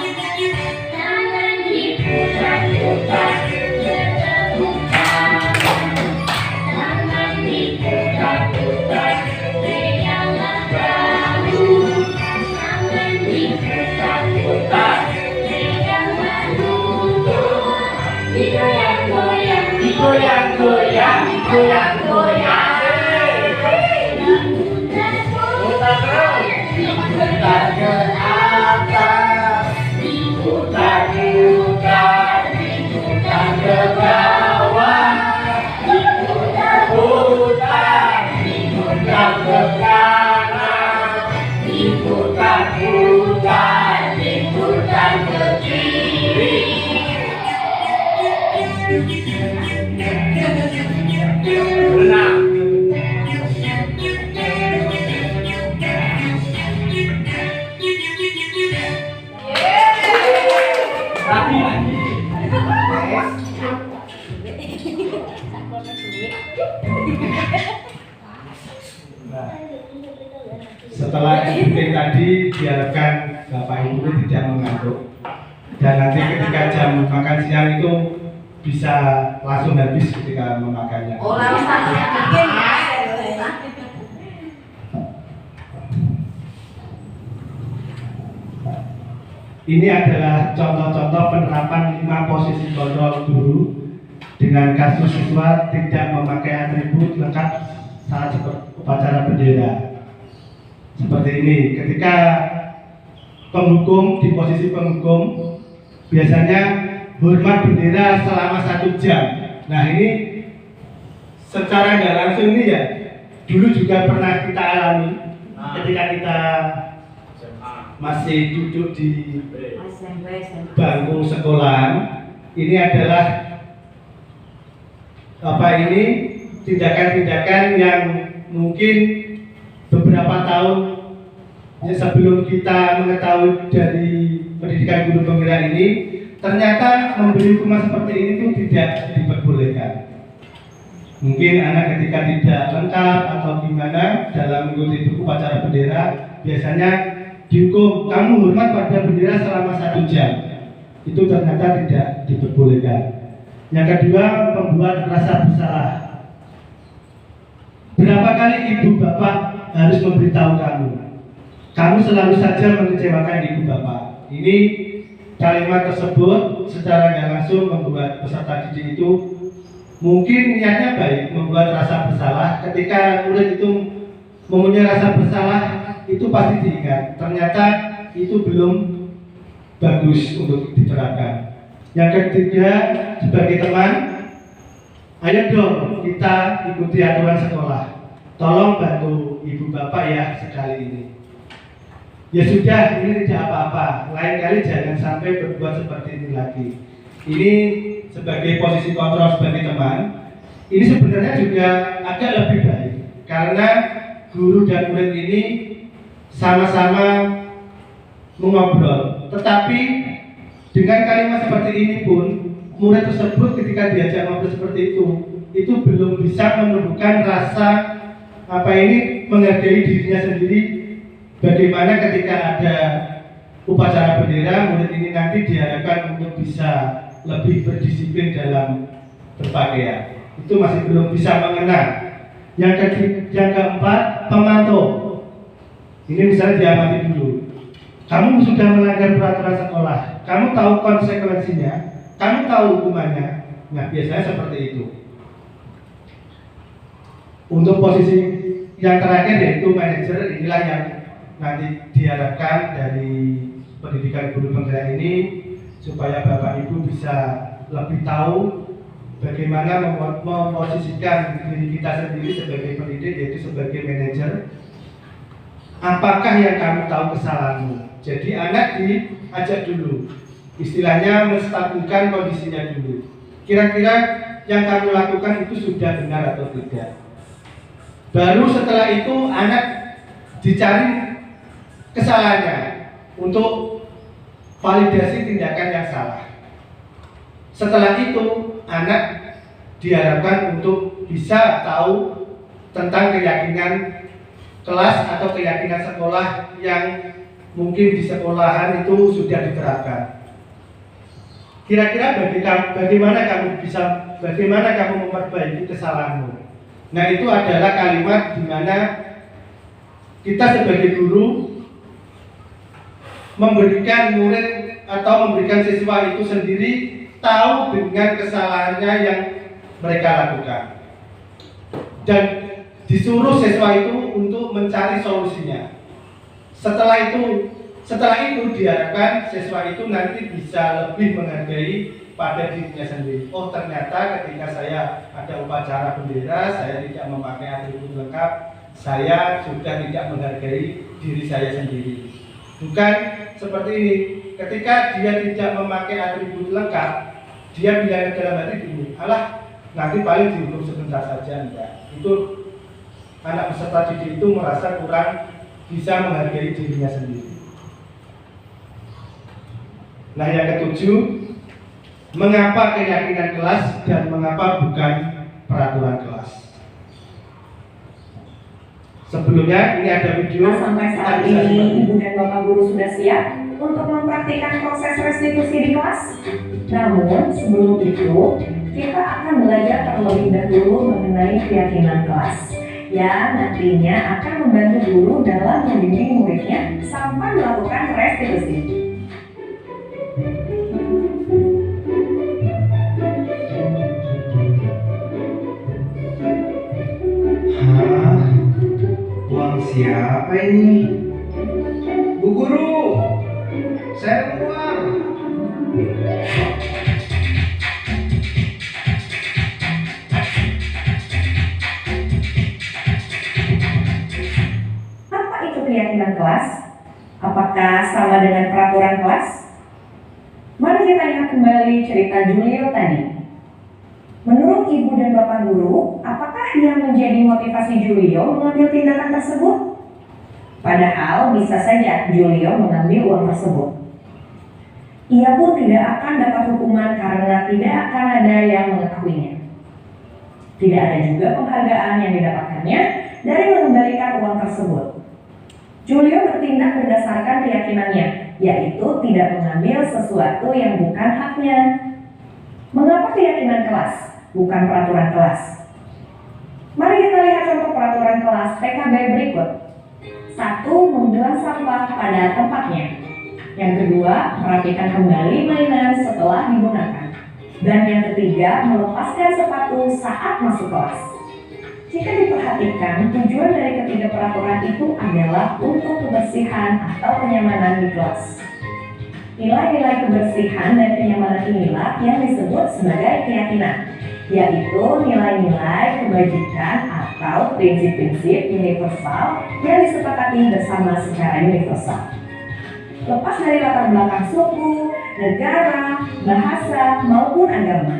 Tangan diputar-putar, bertepuk tangan. Tangan diputar-putar, rianglah bahu. Tangan diputar-putar, rianglah lutut. Digoyang, goyang, digoyang, goyang, digoyang, goyang. Diputar ke atas, diputar-putar, diputar ke bawah. Diputar-putar, diputar ke kanan. Diputar-putar, diputar ke kiri. Benar. Setelah dibikin tadi, diharapkan Bapak Ibu tidak mengantuk, dan nanti ketika jam makan siang itu bisa langsung habis ketika memakannya. Ini adalah contoh-contoh penerapan 5 posisi kontrol guru dengan kasus siswa tidak memakai atribut lengkap saat upacara bendera. Seperti ini, ketika penghukum di posisi penghukum biasanya hormat bendera selama 1 jam. Nah, ini secara nggak langsung ini ya, dulu juga pernah kita alami ketika kita masih duduk di bangku sekolah. Ini adalah tindakan-tindakan yang mungkin beberapa tahun sebelum kita mengetahui dari pendidikan guru penggerak ini, ternyata memberi hukuman seperti ini itu tidak diperbolehkan. Mungkin anak ketika tidak lengkap atau gimana dalam mengikuti upacara bendera, biasanya dihukum kamu hormat pada bendera selama 1 jam. Itu ternyata tidak diperbolehkan. Yang kedua, membuat rasa bersalah. Berapa kali ibu bapak harus memberitahu kamu? Kamu selalu saja mengecewakan ibu bapak. Ini kalimat tersebut secara nggak langsung membuat peserta didik itu mungkin niatnya baik, membuat rasa bersalah. Ketika murid itu mempunyai rasa bersalah, itu pasti diingat. Ternyata itu belum bagus untuk diterapkan. Yang ketiga, sebagai teman, ayo dong kita ikuti aturan sekolah. Tolong bantu ibu bapak ya sekali ini. Ya sudah, ini tidak apa-apa. Lain kali jangan sampai berbuat seperti ini lagi. Ini sebagai posisi kontrol sebagai teman, ini sebenarnya juga agak lebih baik karena guru dan murid ini sama-sama mengobrol. Tetapi dengan kalimat seperti ini pun murid tersebut ketika diajak ngobrol seperti itu belum bisa menumbuhkan rasa menghargai dirinya sendiri. Bagaimana ketika ada upacara bendera, murid ini nanti diharapkan untuk bisa lebih berdisiplin dalam berpakaian. Itu masih belum bisa mengenal. Yang keempat, pemantau. Ini misalnya diamati dulu. Kamu sudah melanggar peraturan sekolah, kamu tahu konsekuensinya, kamu tahu hukumannya. Nah, biasanya seperti itu. Untuk posisi yang terakhir yaitu manajer, inilah yang nanti diharapkan dari pendidikan guru penggerak ini supaya Bapak Ibu bisa lebih tahu bagaimana memposisikan diri kita sendiri sebagai pendidik, yaitu sebagai manajer. Apakah yang kamu tahu kesalahanmu? Jadi anak diajak dulu, istilahnya menstabilkan kondisinya dulu. Kira-kira yang kamu lakukan itu sudah benar atau tidak? Baru setelah itu anak dicari kesalahannya untuk validasi tindakan yang salah. Setelah itu anak diharapkan untuk bisa tahu tentang keyakinan kelas atau keyakinan sekolah yang mungkin di sekolahan itu sudah diterapkan. Kira-kira bagaimana kamu memperbaiki kesalahanmu? Nah, itu adalah kalimat di mana kita sebagai guru memberikan murid atau memberikan siswa itu sendiri tahu dengan kesalahannya yang mereka lakukan dan disuruh siswa itu untuk mencari solusinya. Setelah itu diharapkan siswa itu nanti bisa lebih menghargai pada dirinya sendiri. Oh, ternyata ketika saya ada upacara bendera, saya tidak memakai atribut lengkap, saya sudah tidak menghargai diri saya sendiri. Bukan seperti ini, ketika dia tidak memakai atribut lengkap, dia bilang dalam hati gini, alah nanti paling dihukum sebentar saja. Enggak. Itu anak peserta didik itu merasa kurang bisa menghargai dirinya sendiri. Nah, yang ketujuh, mengapa keyakinan kelas dan mengapa bukan peraturan kelas? Sebelumnya ini ada video. Sampai saat ini Ibu dan Bapak Guru sudah siap untuk mempraktikkan proses restitusi di kelas. Namun sebelum itu kita akan belajar terlebih dahulu mengenai keyakinan kelas yang nantinya akan membantu guru dalam membimbing muridnya sampai melakukan restitusi. Uang siapa ini? Bu Guru, saya uang. Apa itu keyakinan kelas? Apakah sama dengan peraturan kelas? Mari kita ingat kembali cerita Julio tadi. Menurut Ibu dan Bapak Guru, apakah yang menjadi motivasi Julio mengambil tindakan tersebut? Padahal bisa saja Julio mengambil uang tersebut. Ia pun tidak akan dapat hukuman karena tidak akan ada yang mengetahuinya. Tidak ada juga penghargaan yang didapatkannya dari mengembalikan uang tersebut. Julio bertindak berdasarkan keyakinannya, yaitu tidak mengambil sesuatu yang bukan haknya. Mengapa keyakinan kelas, bukan peraturan kelas? Mari kita lihat contoh peraturan kelas PKB berikut. 1. Membuang sampah pada tempatnya. Yang kedua, merapikan kembali mainan setelah digunakan. Dan yang ketiga, melepaskan sepatu saat masuk kelas. Jika diperhatikan, tujuan dari ketiga peraturan itu adalah untuk kebersihan atau kenyamanan di kelas. Nilai-nilai kebersihan dan kenyamanan inilah yang disebut sebagai keyakinan, yaitu nilai-nilai kebajikan atau prinsip-prinsip universal yang disepakati bersama secara universal. Lepas dari latar belakang suku, negara, bahasa, maupun agama.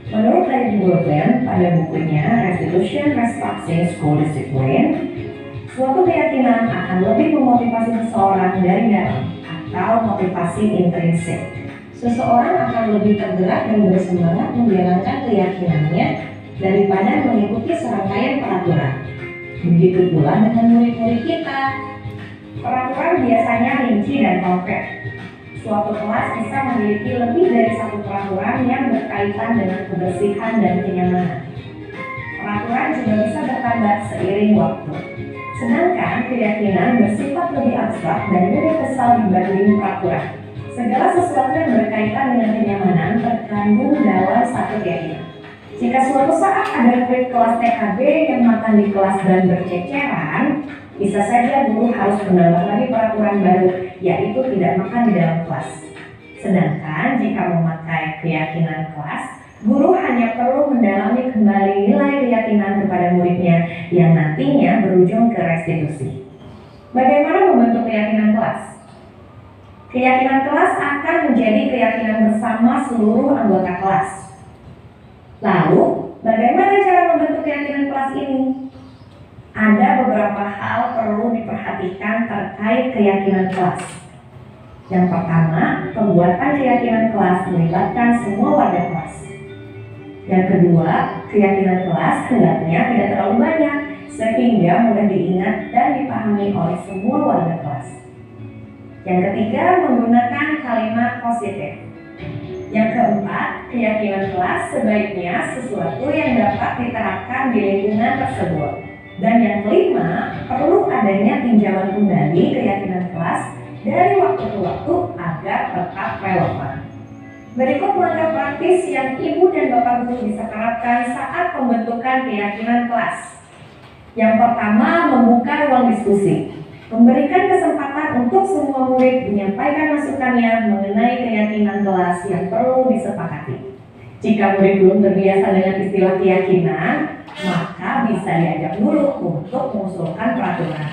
Menurut David Goldman pada bukunya Restitution Restructuring School Discipline, suatu keyakinan akan lebih memotivasi seseorang dari dalam atau motivasi intrinsik. Seseorang akan lebih tergerak dan bersemangat menjalankan keyakinannya daripada mengikuti serangkaian peraturan. Begitu pula dengan murid-murid kita. Peraturan biasanya rinci dan konkret. Suatu kelas bisa memiliki lebih dari satu peraturan yang berkaitan dengan kebersihan dan kenyamanan. Peraturan juga bisa bertambah seiring waktu. Sedangkan keyakinan bersifat lebih abstrak dan universal dibanding peraturan. Segala sesuatu yang berkaitan dengan kenyamanan terkandung dalam satu keyakinan. Jika suatu saat ada murid kelas TKB yang makan di kelas dan berceceran, bisa saja guru harus menambah lagi peraturan baru, yaitu tidak makan di dalam kelas. Sedangkan jika memakai keyakinan kelas, guru hanya perlu mendalami kembali nilai keyakinan kepada muridnya yang nantinya berujung ke restitusi. Bagaimana membentuk keyakinan kelas? Keyakinan kelas akan menjadi keyakinan bersama seluruh anggota kelas. Lalu, bagaimana cara membentuk keyakinan kelas ini? Ada beberapa hal perlu diperhatikan terkait keyakinan kelas. Yang pertama, pembuatan keyakinan kelas melibatkan semua warga kelas. Yang kedua, keyakinan kelas hendaknya tidak terlalu banyak, sehingga mudah diingat dan dipahami oleh semua warga kelas. Yang ketiga, menggunakan kalimat positif. Yang keempat, keyakinan kelas sebaiknya sesuatu yang dapat diterapkan di lingkungan tersebut. Dan yang kelima, perlu adanya tinjauan kembali keyakinan kelas dari waktu ke waktu agar tetap relevan. Berikut langkah praktis yang ibu dan bapak guru bisa terapkan saat pembentukan keyakinan kelas. Yang pertama, membuka ruang diskusi. Memberikan kesempatan untuk semua murid menyampaikan masukannya mengenai keyakinan kelas yang perlu disepakati. Jika murid belum terbiasa dengan istilah keyakinan, maka bisa diajak dulu untuk mengusulkan peraturan.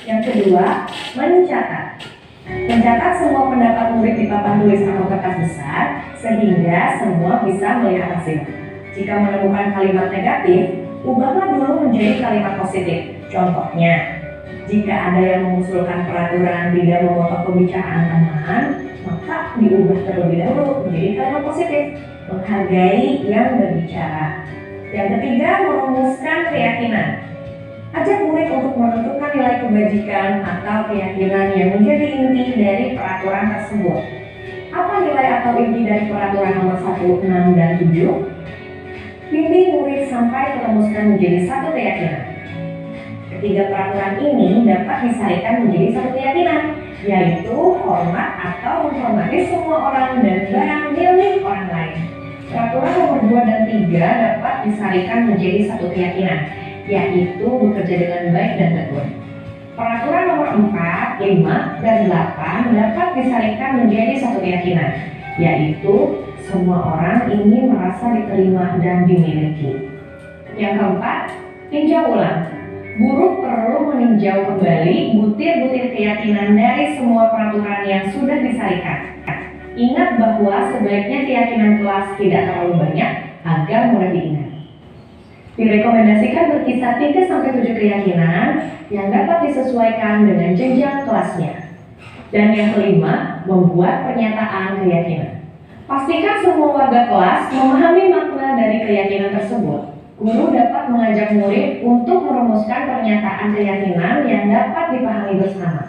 Yang kedua, mencatat. Mencatat semua pendapat murid di papan tulis atau kertas besar, sehingga semua bisa melihat hasil. Jika menemukan kalimat negatif, ubahlah dulu menjadi kalimat positif. Contohnya, jika ada yang mengusulkan peraturan tidak memotong pembicaraan teman, maka diubah terlebih dahulu menjadi kalimat positif, menghargai yang berbicara. Yang ketiga, merumuskan keyakinan. Ajak murid untuk menentukan nilai kebajikan atau keyakinan yang menjadi inti dari peraturan tersebut. Apa nilai atau inti dari peraturan nomor 1, 6, dan 7? Bimbing murid sampai merumuskan menjadi satu keyakinan. Ketiga peraturan ini dapat disarikan menjadi satu keyakinan, yaitu hormat atau menghormati semua orang dan barang milik orang lain. Peraturan nomor 2 dan 3 dapat disarikan menjadi satu keyakinan, yaitu bekerja dengan baik dan tekun. Peraturan nomor 4, 5, dan 8 dapat disarikan menjadi satu keyakinan, yaitu semua orang ingin merasa diterima dan dimiliki. Yang keempat, tinjau ulang. Guru perlu meninjau kembali butir-butir keyakinan dari semua peraturan yang sudah disarikan. Ingat bahwa sebaiknya keyakinan kelas tidak terlalu banyak agar mudah diingat. Direkomendasikan berkisar 3-7 keyakinan yang dapat disesuaikan dengan jenjang kelasnya. Dan yang kelima, membuat pernyataan keyakinan. Pastikan semua warga kelas memahami makna dari keyakinan tersebut. Guru dapat mengajak murid untuk merumuskan pernyataan keyakinan yang dapat dipahami bersama.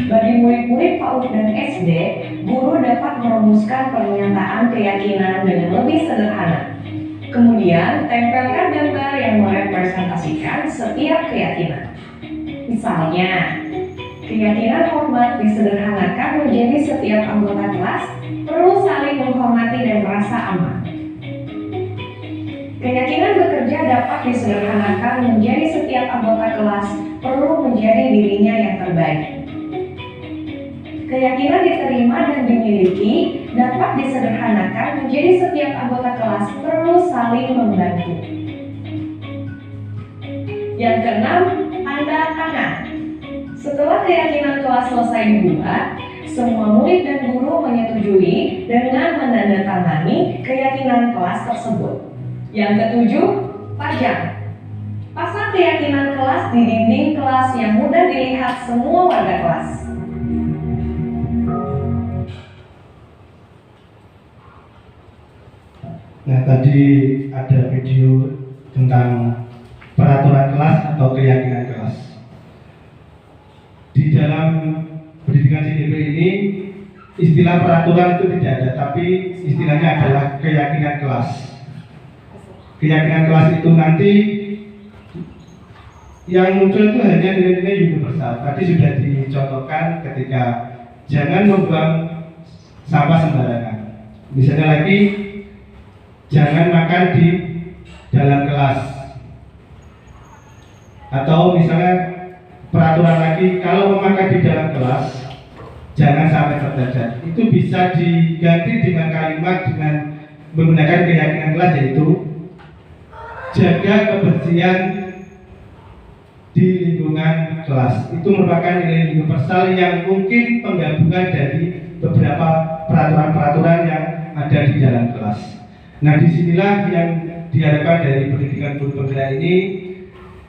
Bagi murid-murid PAUD dan SD, guru dapat merumuskan pernyataan keyakinan dengan lebih sederhana. Kemudian, tempelkan gambar yang merepresentasikan setiap keyakinan. Misalnya, keyakinan hormat disederhanakan menjadi setiap anggota kelas perlu saling menghormati dan merasa aman. Keyakinan bekerja dapat disederhanakan menjadi setiap anggota kelas perlu menjadi dirinya yang terbaik. Keyakinan diterima dan dimiliki dapat disederhanakan menjadi setiap anggota kelas perlu saling membantu. Yang keenam, tanda tangan. Setelah keyakinan kelas selesai dibuat, semua murid dan guru menyetujui dengan menandatangani keyakinan kelas tersebut. Yang ketujuh, pajang. Pasang keyakinan kelas di dinding kelas yang mudah dilihat semua warga kelas. Nah, tadi ada video tentang peraturan kelas atau keyakinan kelas. Di dalam pendidikan CDP ini, istilah peraturan itu tidak ada, tapi istilahnya adalah keyakinan kelas. Keyakinan kelas itu nanti yang muncul itu hanya nilai-nilai universal. Tadi sudah dicontohkan ketika jangan membuang sampah sembarangan. Misalnya lagi, jangan makan di dalam kelas. Atau misalnya peraturan lagi, kalau memakan di dalam kelas, jangan sampai tercacat. Itu bisa diganti dengan kalimat dengan menggunakan keyakinan kelas, yaitu jaga kebersihan di lingkungan kelas. Itu merupakan nilai universal yang mungkin penggabungan dari beberapa peraturan-peraturan yang ada di dalam kelas. Nah, disinilah yang diharapkan dari pendidikan guru penggerak ini,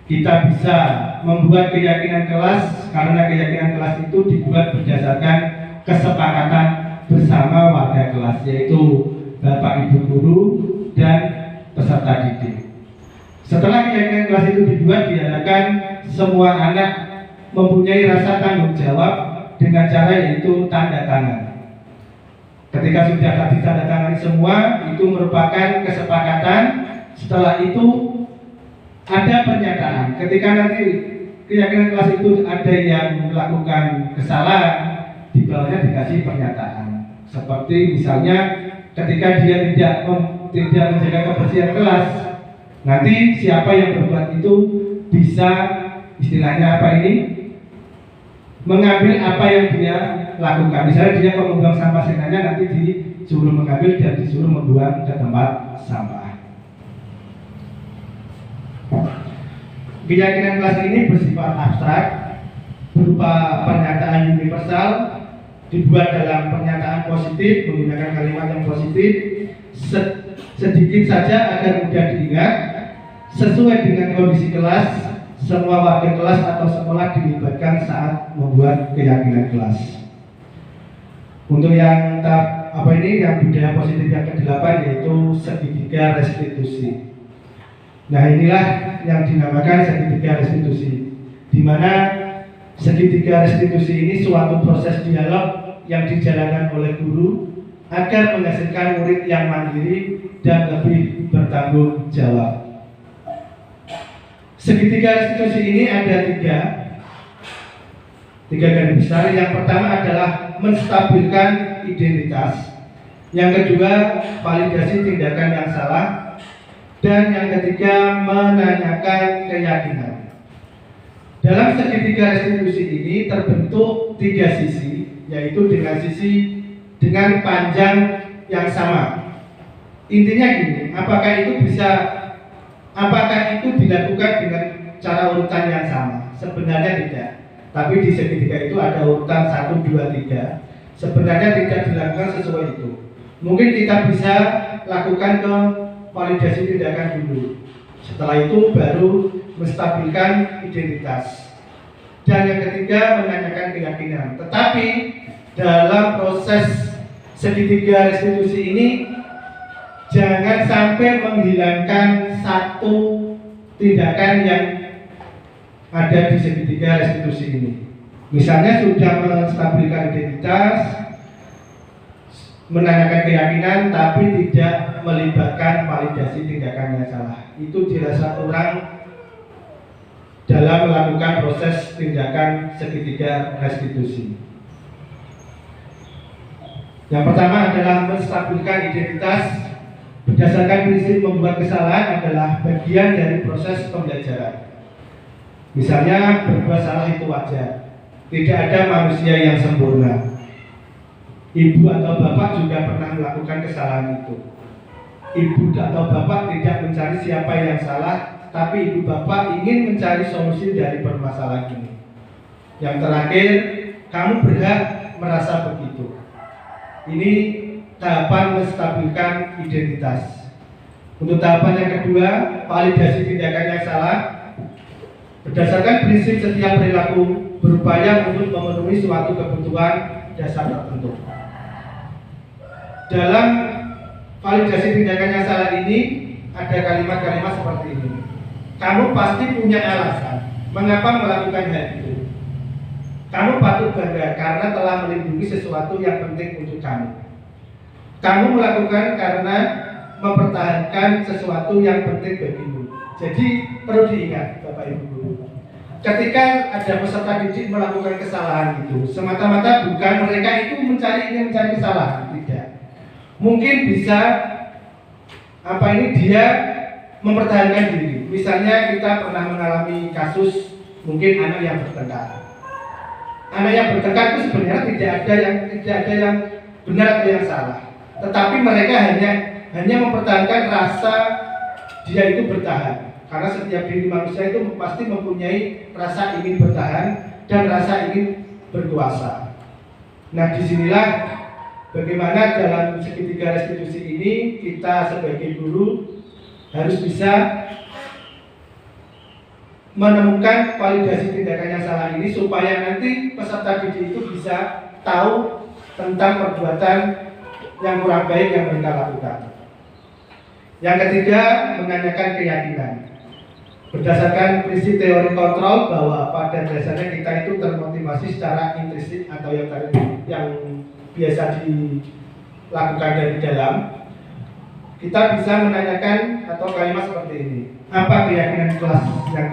kita bisa membuat keyakinan kelas, karena keyakinan kelas itu dibuat berdasarkan kesepakatan bersama warga kelas, yaitu Bapak Ibu guru dan peserta didik. Setelah keyakinan kelas itu dibuat, diharapkan semua anak mempunyai rasa tanggung jawab dengan cara yaitu tanda tangan. Ketika sudah ditandatangani semua, itu merupakan kesepakatan. Setelah itu ada pernyataan. Ketika nanti keyakinan kelas itu ada yang melakukan kesalahan, di bawahnya dikasih pernyataan. Seperti misalnya ketika dia tidak menjaga kebersihan kelas, nanti siapa yang berbuat itu bisa istilahnya apa ini? Mengambil apa yang dia lakukan. Misalnya dia mau membuang sampah sengaja, nanti disuruh mengambil dan disuruh membuang ke tempat sampah. Keyakinan kelas ini bersifat abstrak, berupa pernyataan universal, dibuat dalam pernyataan positif, menggunakan kalimat yang positif, sedikit saja agar mudah diingat, sesuai dengan kondisi kelas. Semua warga kelas atau sekolah dilibatkan saat membuat keyakinan kelas. Untuk yang yang budaya positif yang ke-8 yaitu segitiga restitusi. Nah, inilah yang dinamakan segitiga restitusi, di mana segitiga restitusi ini suatu proses dialog yang dijalankan oleh guru agar menghasilkan murid yang mandiri dan lebih bertanggung jawab. Segitiga restitusi ini ada tiga garis besar. Yang pertama adalah menstabilkan identitas, yang kedua validasi tindakan yang salah, dan yang ketiga menanyakan keyakinan. Dalam segitiga restitusi ini terbentuk tiga sisi, yaitu dengan panjang yang sama. Intinya gini, apakah itu dilakukan dengan cara urutan yang sama? Sebenarnya tidak. Tapi di segitiga itu ada urutan 1, 2, 3. Sebenarnya tidak dilakukan sesuai itu. Mungkin kita bisa lakukan ke validasi tindakan dulu. Setelah itu baru menstabilkan identitas. Dan yang ketiga, menanyakan keyakinan. Tetapi dalam proses segitiga restitusi ini jangan sampai menghilangkan satu tindakan yang ada di segitiga restitusi ini. Misalnya sudah menstabilkan identitas, menanyakan keyakinan, tapi tidak melibatkan validasi tindakan yang salah. Itu dirasa kurang dalam melakukan proses tindakan segitiga restitusi. Yang pertama adalah menstabilkan identitas berdasarkan prinsip membuat kesalahan adalah bagian dari proses pembelajaran. Misalnya berbuat salah itu wajar. Tidak ada manusia yang sempurna. Ibu atau bapak juga pernah melakukan kesalahan itu. Ibu atau bapak tidak mencari siapa yang salah, tapi ibu bapak ingin mencari solusi dari permasalahan ini. Yang terakhir, kamu berhak merasa begitu. Ini tahapan menstabilkan identitas. Untuk tahapan yang kedua, validasi tindakan yang salah. Berdasarkan prinsip setiap perilaku berupaya untuk memenuhi suatu kebutuhan dasar tertentu. Dalam validasi tindakan yang salah ini ada kalimat-kalimat seperti ini. Kamu pasti punya alasan mengapa melakukan hal itu. Kamu patut bangga karena telah melindungi sesuatu yang penting untuk kamu. Kamu melakukan karena mempertahankan sesuatu yang penting bagimu. Jadi perlu diingat Bapak Ibu Guru, ketika ada peserta didik melakukan kesalahan itu, semata-mata bukan mereka itu ingin mencari kesalahan, tidak. Mungkin bisa dia mempertahankan diri. Misalnya kita pernah mengalami kasus mungkin anak yang bertengkar. Anak yang bertengkar itu sebenarnya tidak ada yang benar atau yang salah. Tetapi mereka hanya mempertahankan rasa dia itu bertahan. Karena setiap diri manusia itu pasti mempunyai rasa ingin bertahan dan rasa ingin berkuasa. Nah, disinilah bagaimana dalam segitiga restitusi ini kita sebagai guru harus bisa menemukan validasi tindakan yang salah ini supaya nanti peserta didik itu bisa tahu tentang perbuatan yang kurang baik yang mereka lakukan. Yang ketiga, menanyakan keyakinan. Berdasarkan prinsip teori kontrol bahwa pada dasarnya kita itu termotivasi secara intrinsik atau yang biasa dilakukan dari dalam, kita bisa menanyakan atau kalimat seperti ini. Apa keyakinan kelas yang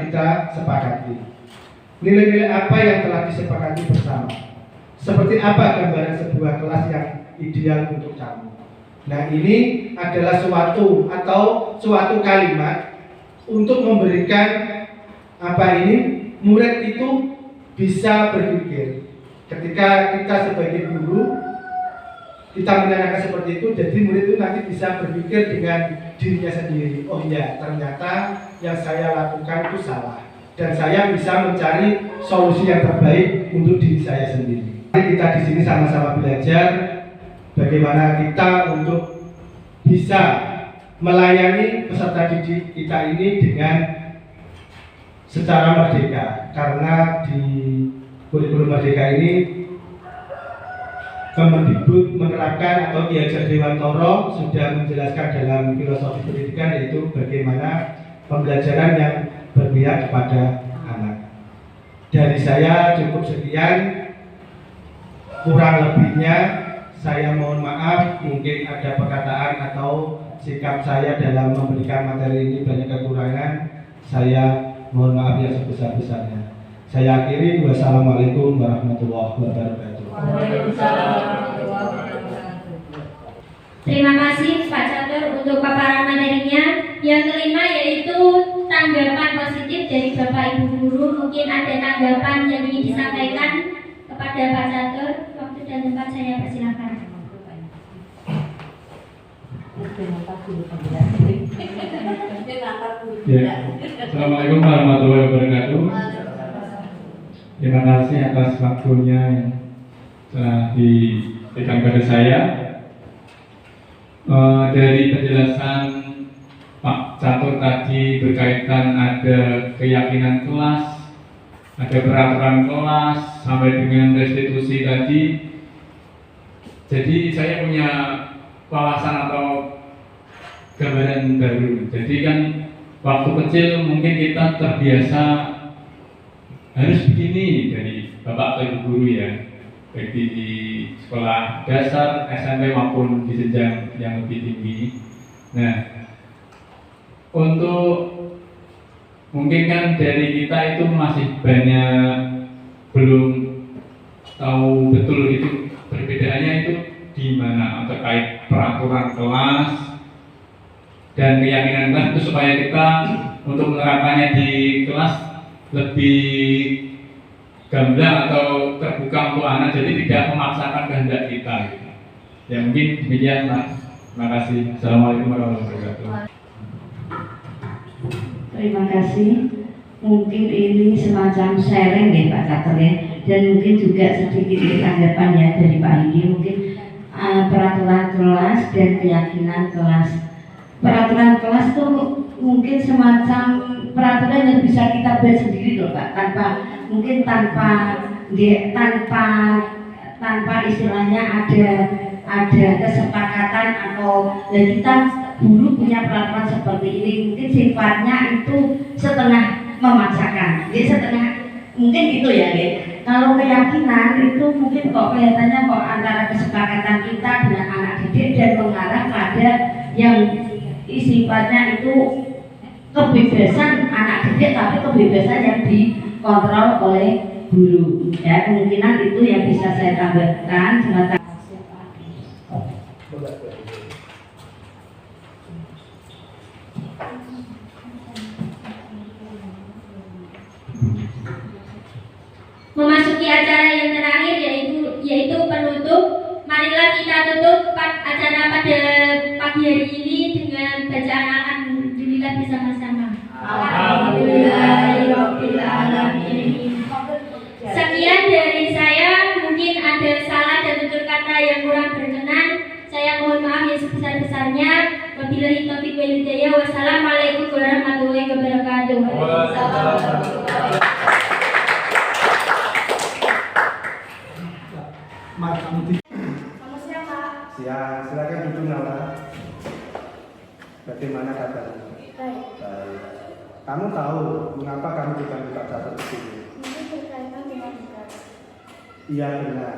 kita sepakati? Nilai-nilai apa yang telah disepakati bersama? Seperti apa gambaran sebuah kelas yang ideal untuk kamu? Nah, ini adalah suatu kalimat untuk memberikan murid itu bisa berpikir. Ketika kita sebagai guru kita menanyakan seperti itu, jadi murid itu nanti bisa berpikir dengan dirinya sendiri. Oh iya, ternyata yang saya lakukan itu salah, dan saya bisa mencari solusi yang terbaik untuk diri saya sendiri. Kita di sini sama-sama belajar bagaimana kita untuk bisa melayani peserta didik kita ini dengan secara merdeka, karena di kurikulum merdeka ini Kemendikbud menerapkan atau Ki Hajar Dewantoro sudah menjelaskan dalam filosofi pendidikan, yaitu bagaimana pembelajaran yang berpihak kepada anak. Dari saya cukup sekian, kurang lebihnya saya mohon maaf, mungkin ada perkataan atau sikap saya dalam memberikan materi ini banyak kekurangan. Saya mohon maaf yang sebesar-besarnya. Saya akhiri, wassalamualaikum warahmatullahi wabarakatuh. Terima kasih Pak Catur untuk paparan materinya. Yang kelima yaitu tanggapan positif dari Bapak Ibu Guru. Mungkin ada tanggapan yang ingin disampaikan kepada Pak Catur. Waktu dan tempat saya persilakan. Ya. Assalamualaikum warahmatullahi wabarakatuh. Terima kasih atas waktunya yang telah diberikan kepada saya. Dari penjelasan Pak Catur tadi berkaitan ada keyakinan kelas, ada peraturan kelas, sampai dengan restitusi tadi. Jadi saya punya wawasan atau gambaran baru. Jadi kan waktu kecil mungkin kita terbiasa harus begini dari bapak atau ibu guru ya, baik di sekolah dasar, SMP maupun di jenjang yang lebih tinggi. Nah, untuk mungkin kan dari kita itu masih banyak belum tahu betul itu perbedaannya itu di mana terkait peraturan kelas dan keyakinan kelas itu, supaya kita untuk menerapkannya di kelas lebih gamblang atau terbuka untuk anak, jadi tidak memaksakan kehendak kita gitu. Ya mungkin demikian Pak. Terima kasih. Assalamualaikum warahmatullahi wabarakatuh. Terima kasih. Mungkin ini semacam sharing ya Pak Catur ya, dan mungkin juga sedikit tanggapan ya dari Pak Indi. Mungkin peraturan kelas dan keyakinan kelas. Peraturan kelas tuh mungkin semacam peraturan yang bisa kita buat sendiri loh Pak, tanpa istilahnya ada kesepakatan atau ya kita dulu punya peraturan seperti ini, mungkin sifatnya itu setengah memaksakan, jadi setengah mungkin gitu ya. Kalau keyakinan itu mungkin kok kelihatannya kok antara kesepakatan kita dengan anak didik dan mengarah pada yang sifatnya itu kebebasan anak didik, tapi kebebasan yang dikontrol oleh guru ya. Kemungkinan itu yang bisa saya tambahkan. Semacam memasuki acara yang terakhir yaitu penutup. Marilah kita tutup acara pada pagi hari ini dengan bacaan alhamdulillah bersama-sama. Alhamdulillahirabbil alamin. Sekian dari saya, mungkin ada salah dan tutur kata yang kurang berkenan. Saya mohon maaf yang sebesar-besarnya. Wabillahi taufiq wal hidayah. Wassalamualaikum warahmatullahi wabarakatuh. Siang, silakan duduk Nala. Bagaimana kabarnya? Baik. Baik. Kamu tahu mengapa kamu dipanggil Pak Catur ke sini? Mungkin berkaitan dengan tugas. Iya benar.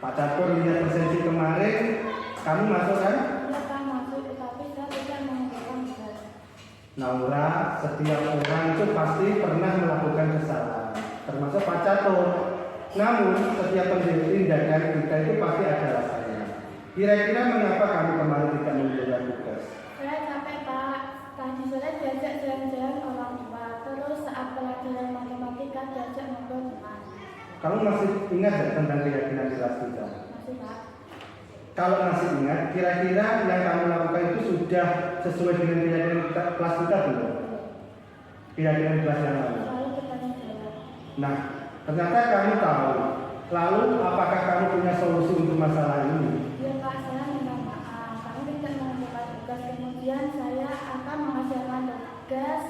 Pak Catur lihat presensi kemarin, kamu masuk kan? Saya akan masuk, tetapi saya tidak mengerjakan tugas. Naura, setiap orang itu pasti pernah melakukan kesalahan, termasuk Pak Catur. Namun setiap tindakan kita itu pasti ada rasanya. Kira-kira mengapa kamu kemarin tidak mengerjakan tugas? Saya capek Pak. Tadi sore diajak jalan-jalan orang tua. Terus saat pelajaran matematika diajak ngobrol teman. Kamu masih ingat ya tentang keyakinan kelas kita? Masih Pak. Kalau masih ingat, kira-kira yang kamu lakukan itu sudah sesuai dengan keyakinan kelas kita belum? Keyakinan kelas yang lalu. Lalu bertanya jawab. Nah, ternyata kamu tahu. Lalu apakah kamu punya solusi untuk masalah ini? Ya Pak, saya minta maaf. Kami tidak mengerjakan tugas. Kemudian saya akan mengajarkan tugas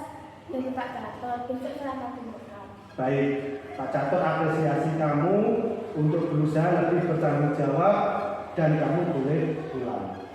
dari Pak Catur. Besok saya akan tunjukkan. Baik, Pak Catur apresiasi kamu untuk berusaha lebih bertanggung jawab dan kamu boleh pulang.